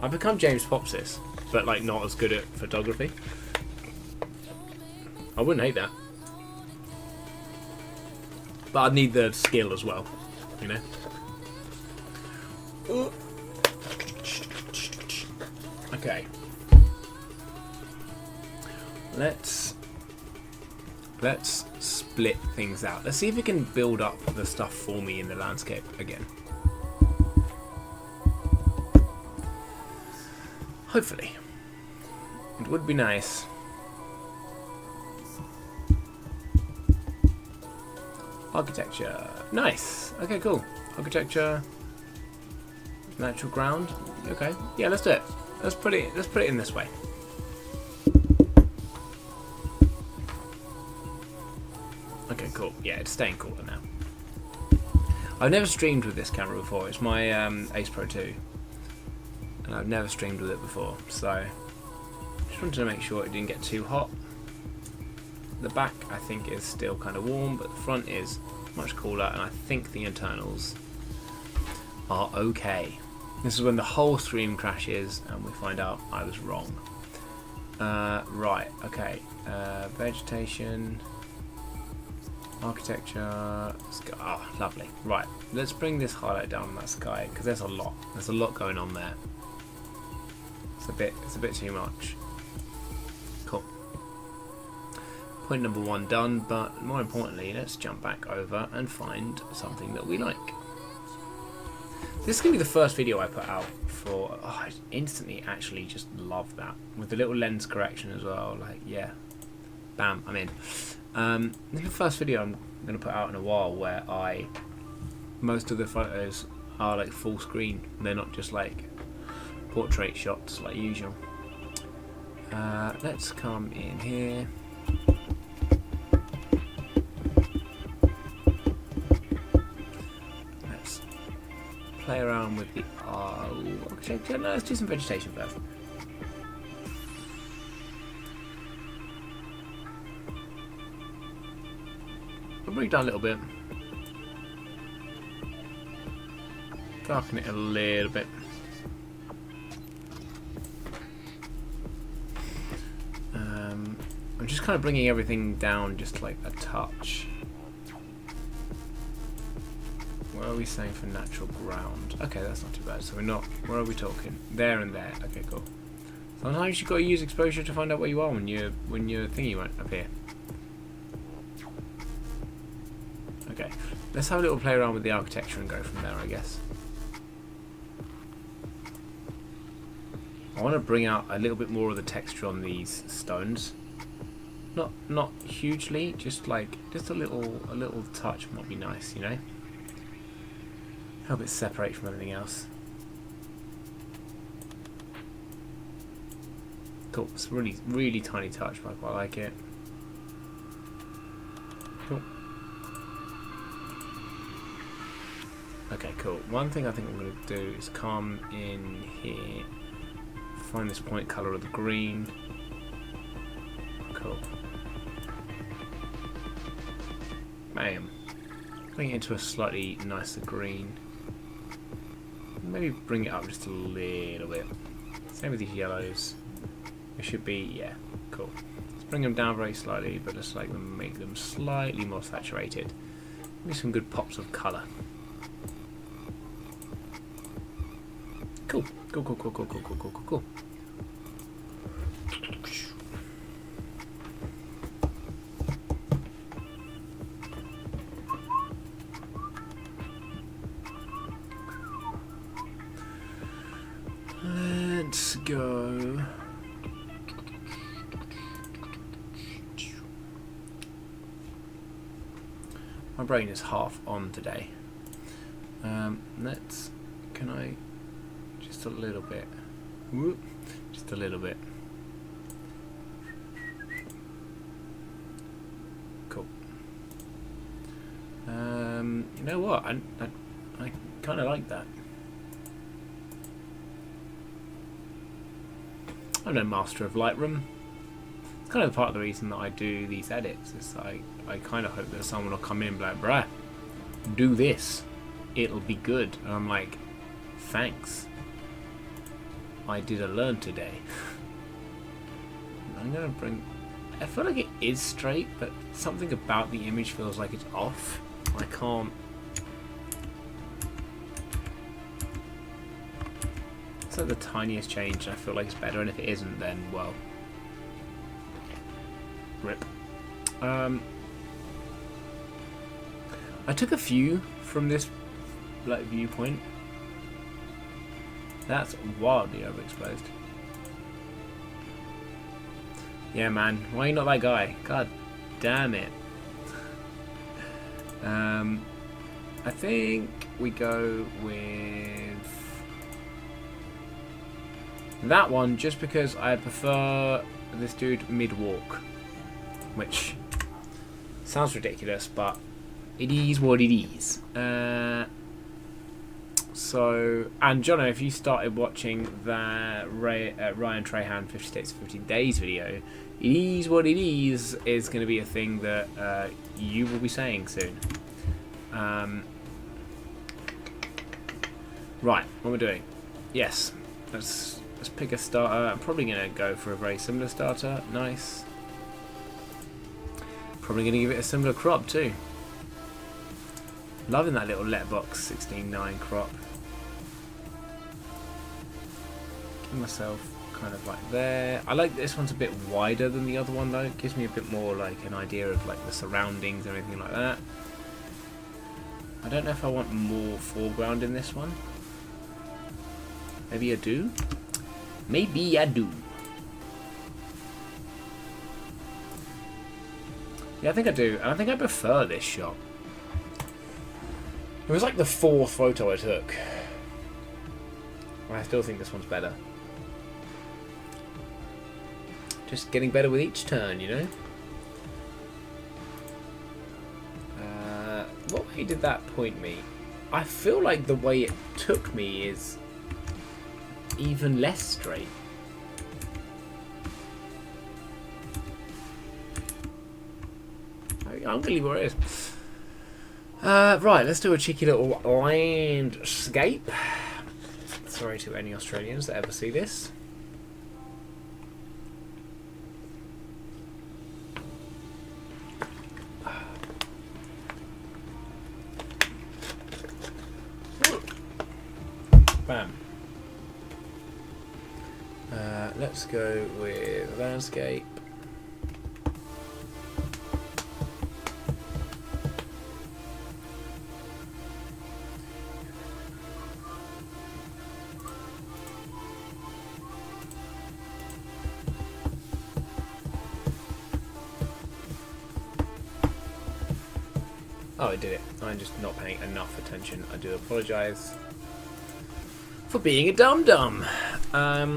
I've become James Popsis, but like not as good at photography. I wouldn't hate that. But I'd need the skill as well, you know? Okay. Let's split things out. Let's see if we can build up the stuff for me in the landscape again. Hopefully. It would be nice. Architecture. Nice. Okay, cool. Architecture. Natural ground. Okay. Yeah, let's do it. Let's put it in this way. Okay, cool. Yeah, it's staying cooler now. I've never streamed with this camera before. It's my Ace Pro 2. And I've never streamed with it before, so just wanted to make sure it didn't get too hot. The back, I think, is still kind of warm, but the front is much cooler, and I think the internals are okay. This is when the whole stream crashes and we find out I was wrong. Right, okay. Vegetation, architecture, sky. Oh, lovely. Right, let's bring this highlight down on that sky, because there's a lot. There's a lot going on there. It's a bit too much. Cool. Point number 1 done, but more importantly, let's jump back over and find something that we like. This is going to be the first video I put out for... Oh, I instantly actually just love that. With the little lens correction as well. Like, yeah. Bam, I'm in. This is the first video I'm going to put out in a while where most of the photos are like full screen. They're not just like portrait shots like usual. Let's come in here. Let's play around with the architecture. No, let's do some vegetation first. I'll bring it down a little bit. Darken it a little bit. I'm just kind of bringing everything down just like a touch. What are we saying for natural ground? Okay, that's not too bad. So we're not... Where are we talking? There and there. Okay, cool. Sometimes you've got to use exposure to find out where you are when you're thingy right up here. Okay, let's have a little play around with the architecture and go from there, I guess. I want to bring out a little bit more of the texture on these stones. Not hugely, just a little touch might be nice, you know. Help it separate from everything else. Cool. It's a really tiny touch, but I quite like it. Cool. Okay, cool. One thing I think I'm going to do is come in here, find this point colour of the green. Cool. Bam. Bring it into a slightly nicer green. Maybe bring it up just a little bit. Same with these yellows. It should be, yeah, cool. Let's bring them down very slightly, but let's make them slightly more saturated. Maybe some good pops of colour. Cool. Cool. Let's go. My brain is half on today. Can I just a little bit? Whoop, just a little bit. Cool. You know what? I kind of like that. I'm no master of Lightroom. It's kind of part of the reason that I do these edits. Is I kind of hope that someone will come in and be like, bruh, do this. It'll be good. And I'm like, thanks. I did a learn today. I'm going to bring... I feel like it is straight, but something about the image feels like it's off. I can't... It's like the tiniest change, and I feel like it's better, and if it isn't, then, well... Rip. I took a few from this viewpoint. That's wildly overexposed. Yeah, man. Why are you not that guy? God damn it. I think we go with that one just because I prefer this dude mid-walk. Which sounds ridiculous, but it is what it is. So, and Jono, if you started watching the Ryan Trahan 50 States 50 Days video, it is what it is going to be a thing that you will be saying soon. Right, what we're doing? Yes, let's pick a starter. I'm probably going to go for a very similar starter. Nice. Probably going to give it a similar crop too. Loving that little letterbox 16:9 crop. Give myself kind of like there. I like this one's a bit wider than the other one though. It gives me a bit more like an idea of like the surroundings and everything like that. I don't know if I want more foreground in this one. Maybe I do. Maybe I do. Yeah, I think I do. And I think I prefer this shot. It was like the 4th photo I took. I still think this one's better. Just getting better with each turn, you know? What way did that point me? I feel like the way it took me is even less straight. I'm going to leave where it is. Right, let's do a cheeky little landscape. Sorry to any Australians that ever see this. Bam. Let's go with landscape. Oh, I did it. I'm just not paying enough attention. I do apologise for being a dum-dum. Let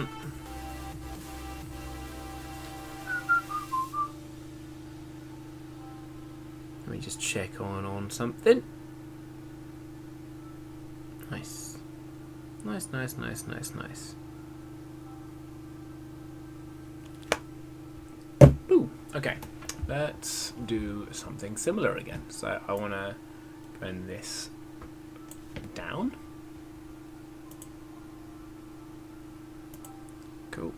me just check on something. Nice. Nice, nice, nice, nice, nice. Ooh, okay. Let's do something similar again. So I want to bring this down. Cool.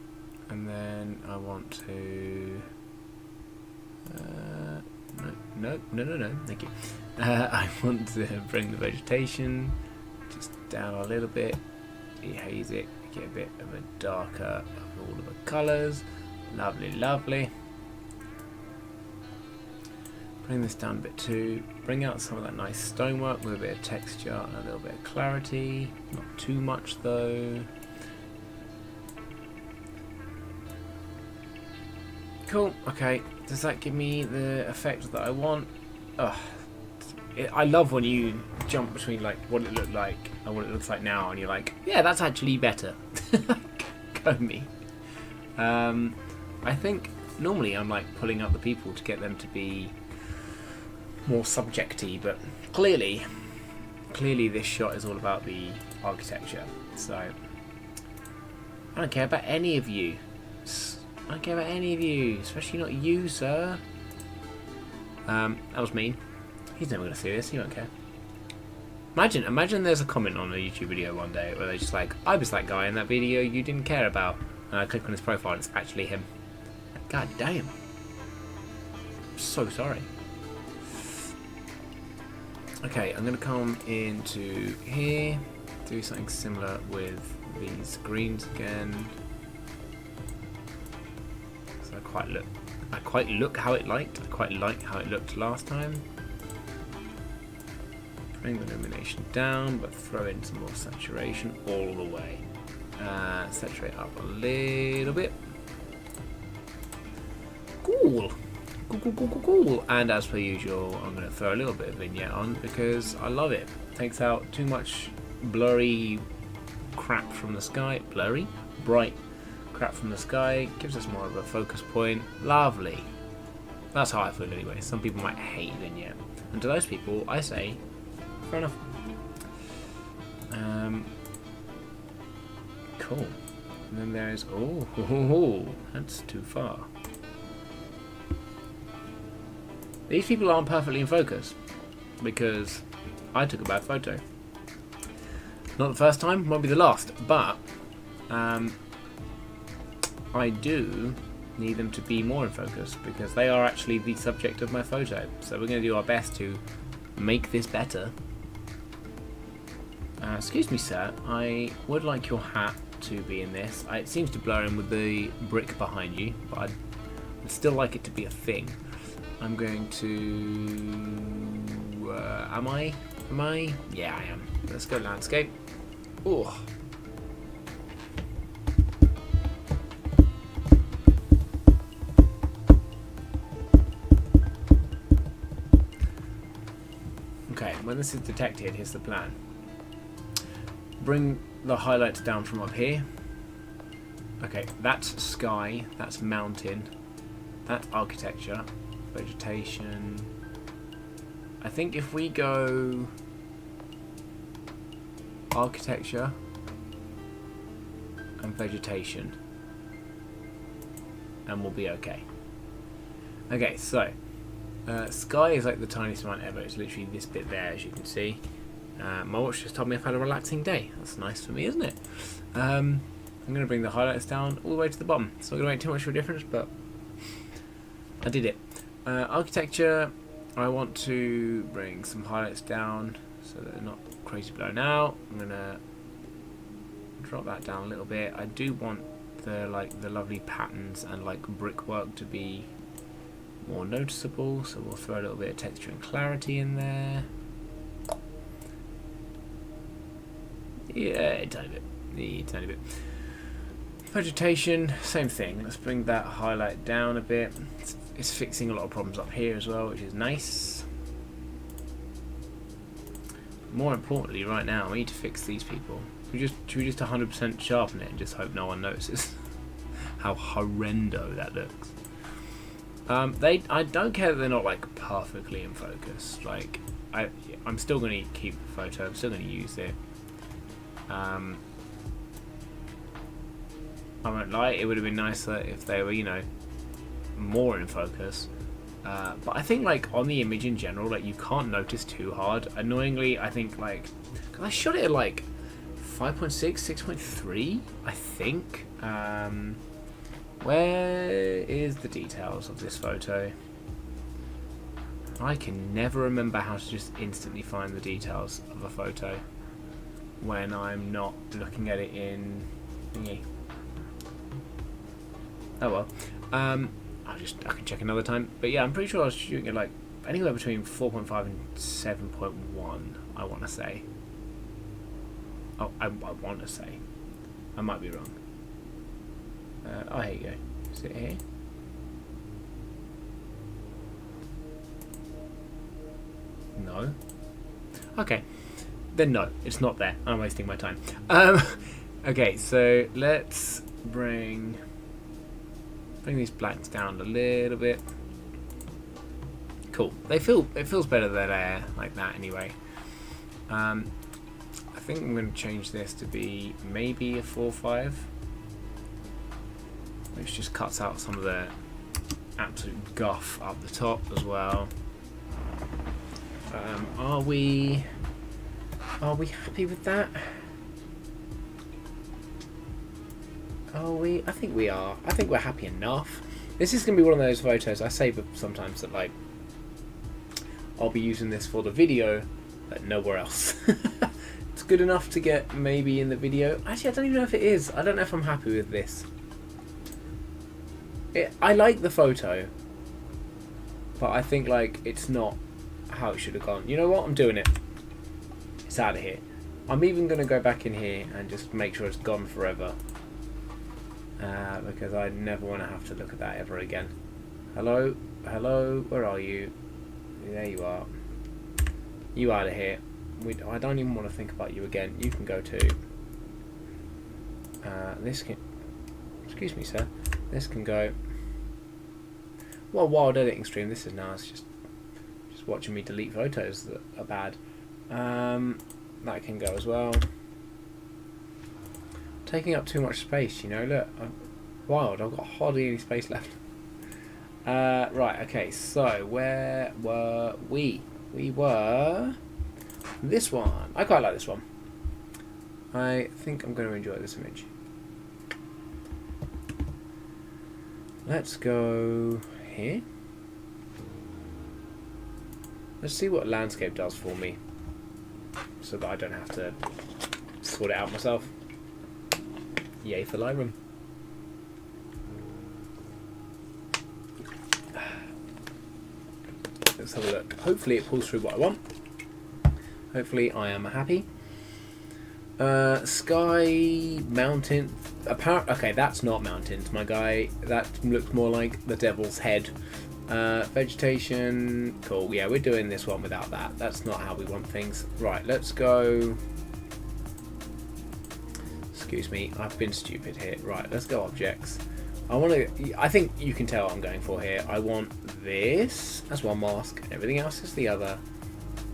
And then I want to... no, thank you. I want to bring the vegetation just down a little bit, dehaze it, get a bit of a darker of all of the colours. Lovely, lovely. Bring this down a bit too. Bring out some of that nice stonework with a bit of texture and a little bit of clarity. Not too much though. Cool, okay. Does that give me the effect that I want? Ugh. I love when you jump between like what it looked like and what it looks like now and you're like, yeah, that's actually better. Go me. I think normally I'm like pulling out the people to get them to be more subjecty, but clearly this shot is all about the architecture, so I don't care about any of you. I don't care about any of you, especially not you, sir. That was mean. He's never going to see this, he won't care. Imagine there's a comment on a YouTube video one day where they're just like, I was that guy in that video you didn't care about, and I click on his profile and it's actually him. God damn. I'm so sorry. Okay, I'm going to come into here, do something similar with these greens again. So I quite look how it liked. I quite like how it looked last time. Bring the illumination down, but throw in some more saturation all the way. Saturate up a little bit. Cool. Cool. And as per usual, I'm going to throw a little bit of vignette on because I love it. Takes out too much blurry crap from the sky. Blurry? Bright crap from the sky. Gives us more of a focus point. Lovely. That's how I feel anyway. Some people might hate vignette. And to those people, I say, fair enough. Cool. And then there's... Oh, that's too far. These people aren't perfectly in focus because I took a bad photo. Not the first time, won't be the last, but I do need them to be more in focus because they are actually the subject of my photo. So we're going to do our best to make this better. Excuse me, sir, I would like your hat to be in this. It seems to blur in with the brick behind you, but I'd still like it to be a thing. I'm going to... am I? Yeah, I am. Let's go landscape. Oh. Okay, when this is detected, here's the plan. Bring the highlights down from up here. Okay, that's sky, that's mountain, that's architecture, vegetation. I think if we go architecture and vegetation, and we'll be okay. Okay, so sky is like the tiniest amount ever. It's literally this bit there, as you can see. My watch just told me I've had a relaxing day. That's nice for me, isn't it? I'm going to bring the highlights down all the way to the bottom. It's not going to make too much of a difference, but I did it. Architecture, I want to bring some highlights down so that they're not crazy blown out. I'm going to drop that down a little bit. I do want the lovely patterns and like brickwork to be more noticeable, so we'll throw a little bit of texture and clarity in there. Yeah, a tiny bit. Vegetation, same thing. Let's bring that highlight down a bit. It's fixing a lot of problems up here as well, which is nice. More importantly, right now, we need to fix these people. Should we just 100% sharpen it and just hope no one notices how horrendo that looks? I don't care that they're not like perfectly in focus. Like I'm still going to keep the photo. I'm still going to use it. I won't lie. It would have been nicer if they were, you know, more in focus. But I think like on the image in general, like you can't notice too hard. Annoyingly, I think like cause I shot it at like 5.6, 6.3, I think. Where is the details of this photo? I can never remember how to just instantly find the details of a photo when I'm not looking at it in thingy. Oh well. I can check another time. But yeah, I'm pretty sure I was shooting at like anywhere between 4.5 and 7.1, I want to say. Oh, I want to say. I might be wrong. Oh, here you go. Is it here? No. Okay. Then no, it's not there. I'm wasting my time. Okay, so let's bring these blacks down a little bit. Cool. It feels better that they're like that anyway. I think I'm going to change this to be maybe a 4.5. Which just cuts out some of the absolute guff up the top as well. Are we happy with that? Are we? I think we are. I think we're happy enough. This is going to be one of those photos I say sometimes that like I'll be using this for the video, but nowhere else. It's good enough to get maybe in the video. Actually, I don't even know if it is. I don't know if I'm happy with this. I like the photo, but I think like it's not how it should have gone. You know what? I'm doing it. It's out of here. I'm even going to go back in here and just make sure it's gone forever. Because I never want to have to look at that ever again. Hello? Hello? Where are you? There you are. You out of here. I don't even want to think about you again. You can go too. This can... Excuse me, sir. This can go. What a wild editing stream this is now. It's just watching me delete photos that are bad. That can go as well. Taking up too much space, you know. Look, I'm wild. I've got hardly any space left. Right. Okay. So where were we? We were this one. I quite like this one. I think I'm going to enjoy this image. Let's go here. Let's see what landscape does for me, so that I don't have to sort it out myself. Yay for Lightroom. Let's have a look. Hopefully it pulls through what I want. Hopefully I am happy. Sky, mountain, okay, that's not mountains, my guy. That looks more like the devil's head. Vegetation, cool. Yeah, we're doing this one without that. That's not how we want things. Right, let's go. Excuse me, I've been stupid here. Right, let's go objects. I think you can tell what I'm going for here. I want this as one mask, and everything else is the other.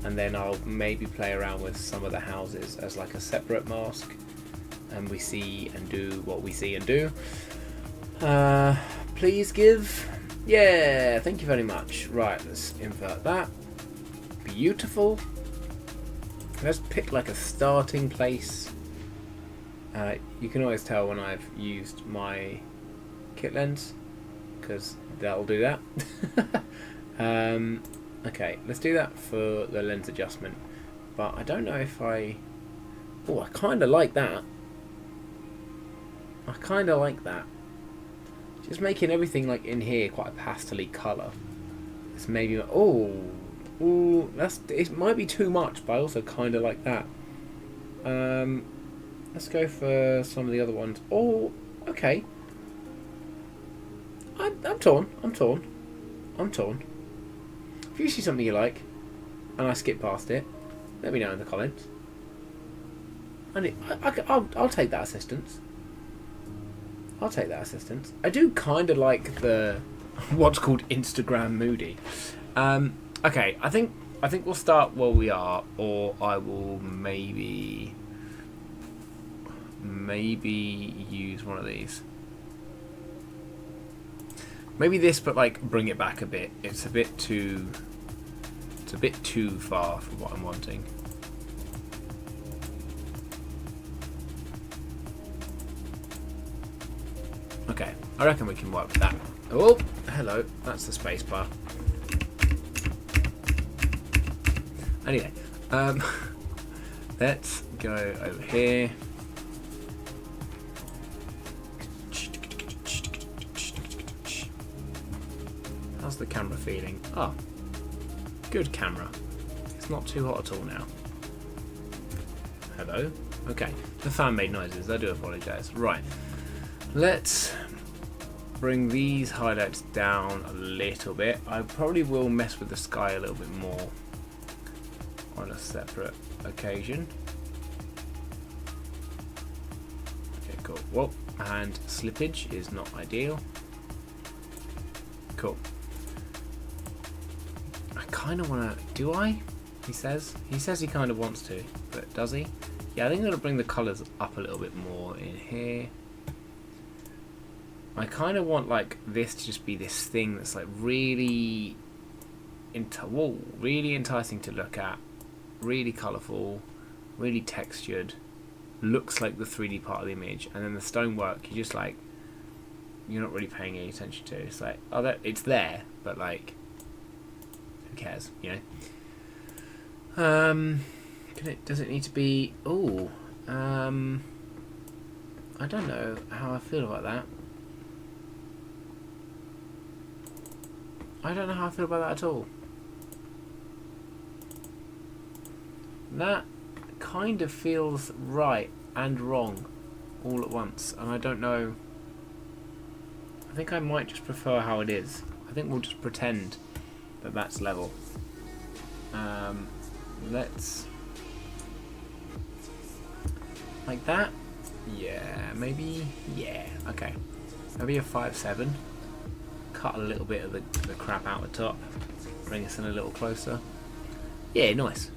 And then I'll maybe play around with some of the houses as like a separate mask. And we see and do what we see and do. Please give. Yeah, thank you very much. Right, let's invert that. Beautiful. Let's pick like a starting place. You can always tell when I've used my kit lens, because that'll do that. Okay, let's do that for the lens adjustment. But I don't know if I... Oh, I kind of like that. I kind of like that. Just making everything like in here quite a pastel-y colour. It's maybe... Oh, that's... It might be too much, but I also kind of like that. Let's go for some of the other ones. Oh, okay. I'm torn. If you see something you like, and I skip past it, let me know in the comments. I'll take that assistance. I do kind of like the what's called Instagram moody. Okay, I think we'll start where we are, or I will maybe use one of these. Maybe this, but like bring it back a bit. It's a bit too far from what I'm wanting. Okay, I reckon we can work with that. Oh, hello, that's the space bar. Anyway, let's go over here. How's the camera feeling? Oh, good camera. It's not too hot at all now. Hello? Okay, the fan made noises, I do apologise. Right, let's bring these highlights down a little bit. I probably will mess with the sky a little bit more on a separate occasion. Okay, cool. Well, and slippage is not ideal. Cool. I kind of want to... Do I? He says he kind of wants to, but does he? Yeah, I think I'm going to bring the colours up a little bit more in here. I kind of want like this to just be this thing that's like really really enticing to look at, really colourful, really textured, looks like the 3D part of the image, and then the stonework you just like, you're not really paying any attention to. It's like, oh, that it's there, but like, who cares, you know? Does it need to be? Oh, I don't know how I feel about that. I don't know how I feel about that at all. That kind of feels right and wrong all at once, and I don't know. I think I might just prefer how it is. I think we'll just pretend that that's level. Let's... like that? Yeah, maybe... yeah, okay. Maybe a 5/7. Cut a little bit of the crap out the top. Bring us in a little closer. Yeah, nice.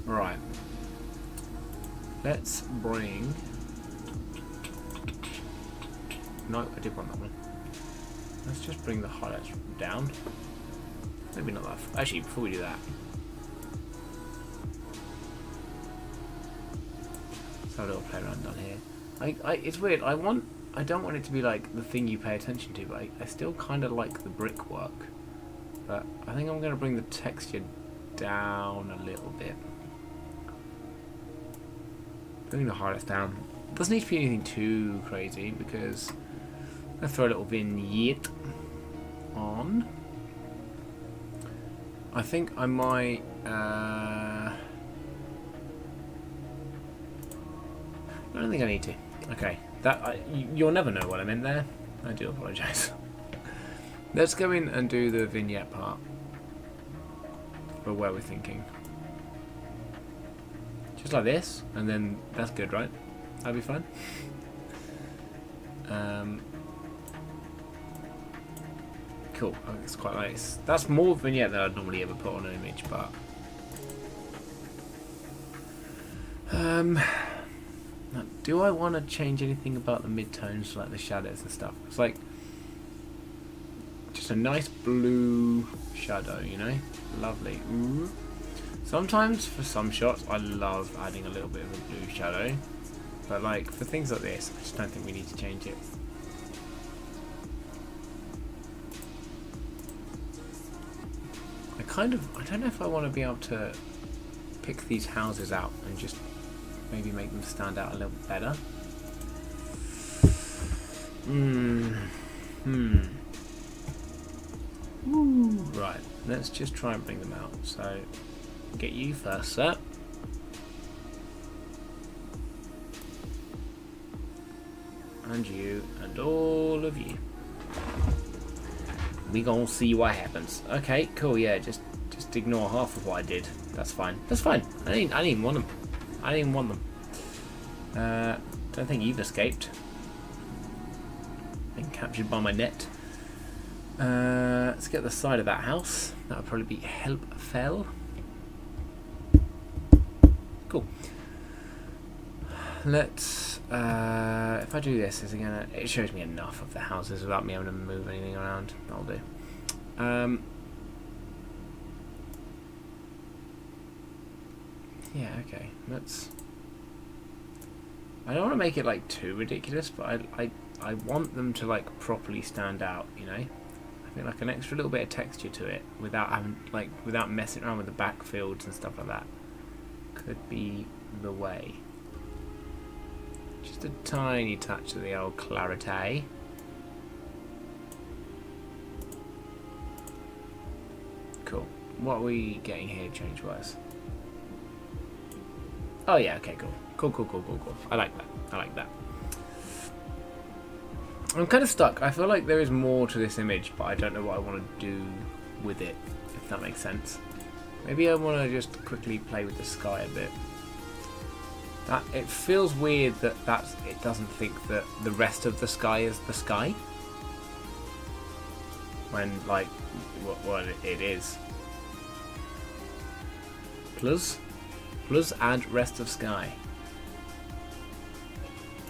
Right. Let's bring... no, I did want that one. Let's just bring the highlights down. Maybe not that. Actually, before we do that, let's have a little play around down here. It's weird. I don't want it to be like the thing you pay attention to, but I still kind of like the brickwork. But I think I'm going to bring the texture down a little bit. Bring the highlights down. Doesn't need to be anything too crazy because I'm going to throw a little vignette on. I think I might... I don't think I need to. Okay, you'll never know what I meant there. I do apologise. Let's go in and do the vignette part for where we're thinking. Just like this, and then that's good, right? That'll be fine. Cool. Oh, it's quite nice. That's more vignette than I'd normally ever put on an image, but do I want to change anything about the midtones, like the shadows and stuff? It's like just a nice blue shadow, you know? Lovely. Ooh. Sometimes for some shots I love adding a little bit of a blue shadow, but like for things like this I just don't think we need to change it. I don't know if I want to be able to pick these houses out and just maybe make them stand out a little better. Right, let's just try and bring them out. So, get you first, sir. And you, and all of you. We gonna see what happens. Okay, cool. Yeah, just ignore half of what I did. That's fine. That's fine. I didn't even want them. I didn't even want them. Don't think you've escaped. Been captured by my net. Let's get the side of that house. That would probably be helpful. Cool. Let's. If I do this, is it gonna? It shows me enough of the houses without me having to move anything around. That'll do. Yeah. Okay. Let's. I don't want to make it like too ridiculous, but I want them to like properly stand out. You know. I think like an extra little bit of texture to it without having without messing around with the backfields and stuff like that. Could be the way. Just a tiny touch of the old clarity. Cool. What are we getting here change-wise? Oh yeah, okay, cool. Cool. I like that. I'm kind of stuck. I feel like there is more to this image, but I don't know what I want to do with it, if that makes sense. Maybe I want to just quickly play with the sky a bit. It feels weird that it doesn't think that the rest of the sky is the sky. When, like, what it is. Plus add rest of sky.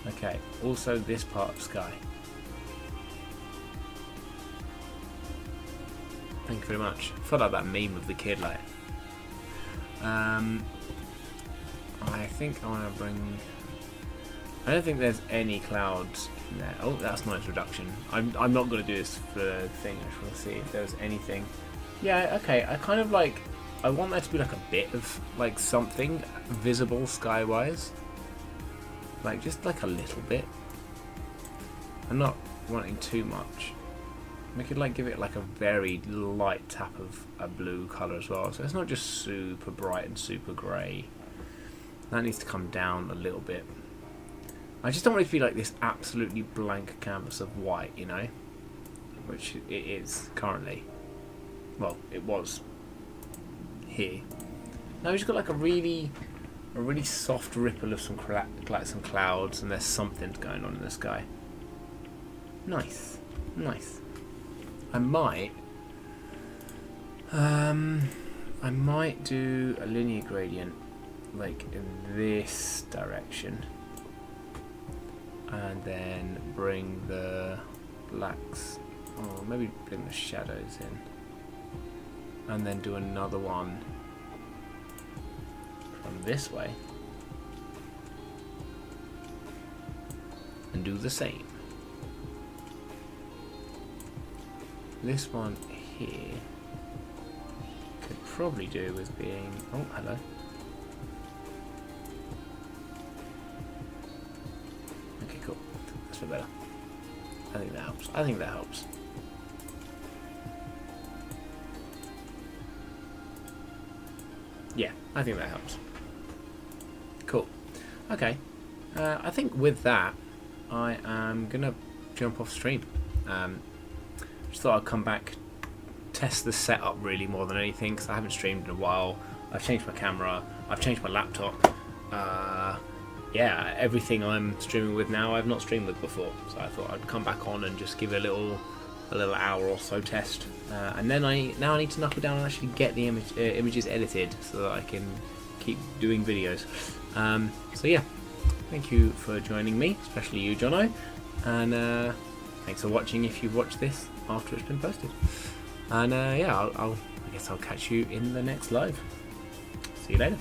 Okay, also this part of sky. Thank you very much. I felt like that meme of the kid, like. I think I want to bring. I don't think there's any clouds in there. Oh, that's nice reduction. I'm not going to do this for the thing. I just want to see if there's anything. Yeah, okay. I kind of like. I want there to be like a bit of like something visible skywise. Like just like a little bit. I'm not wanting too much. We could like give it like a very light tap of a blue colour as well. So it's not just super bright and super grey. That needs to come down a little bit. I just don't want it to be like this absolutely blank canvas of white, you know? Which it is currently. Well, it was here. Now we've just got like a really soft ripple of some clouds, and there's something going on in the sky. Nice. I might do a linear gradient like in this direction, and then bring the blacks, or maybe bring the shadows in, and then do another one from this way and do the same. This one here could probably do with being, oh hello, feel better. I think that helps. I think that helps. Yeah, I think that helps. Cool. Okay. I think with that, I am gonna jump off stream. Just thought I'd come back, test the setup really more than anything, because I haven't streamed in a while. I've changed my camera. I've changed my laptop. Yeah, everything I'm streaming with now, I've not streamed with before. So I thought I'd come back on and just give it a little hour or so test, and then I need to knuckle down and actually get the images edited so that I can keep doing videos. So yeah, thank you for joining me, especially you, Jono, and thanks for watching if you've watched this after it's been posted. And yeah, I guess I'll catch you in the next live. See you later.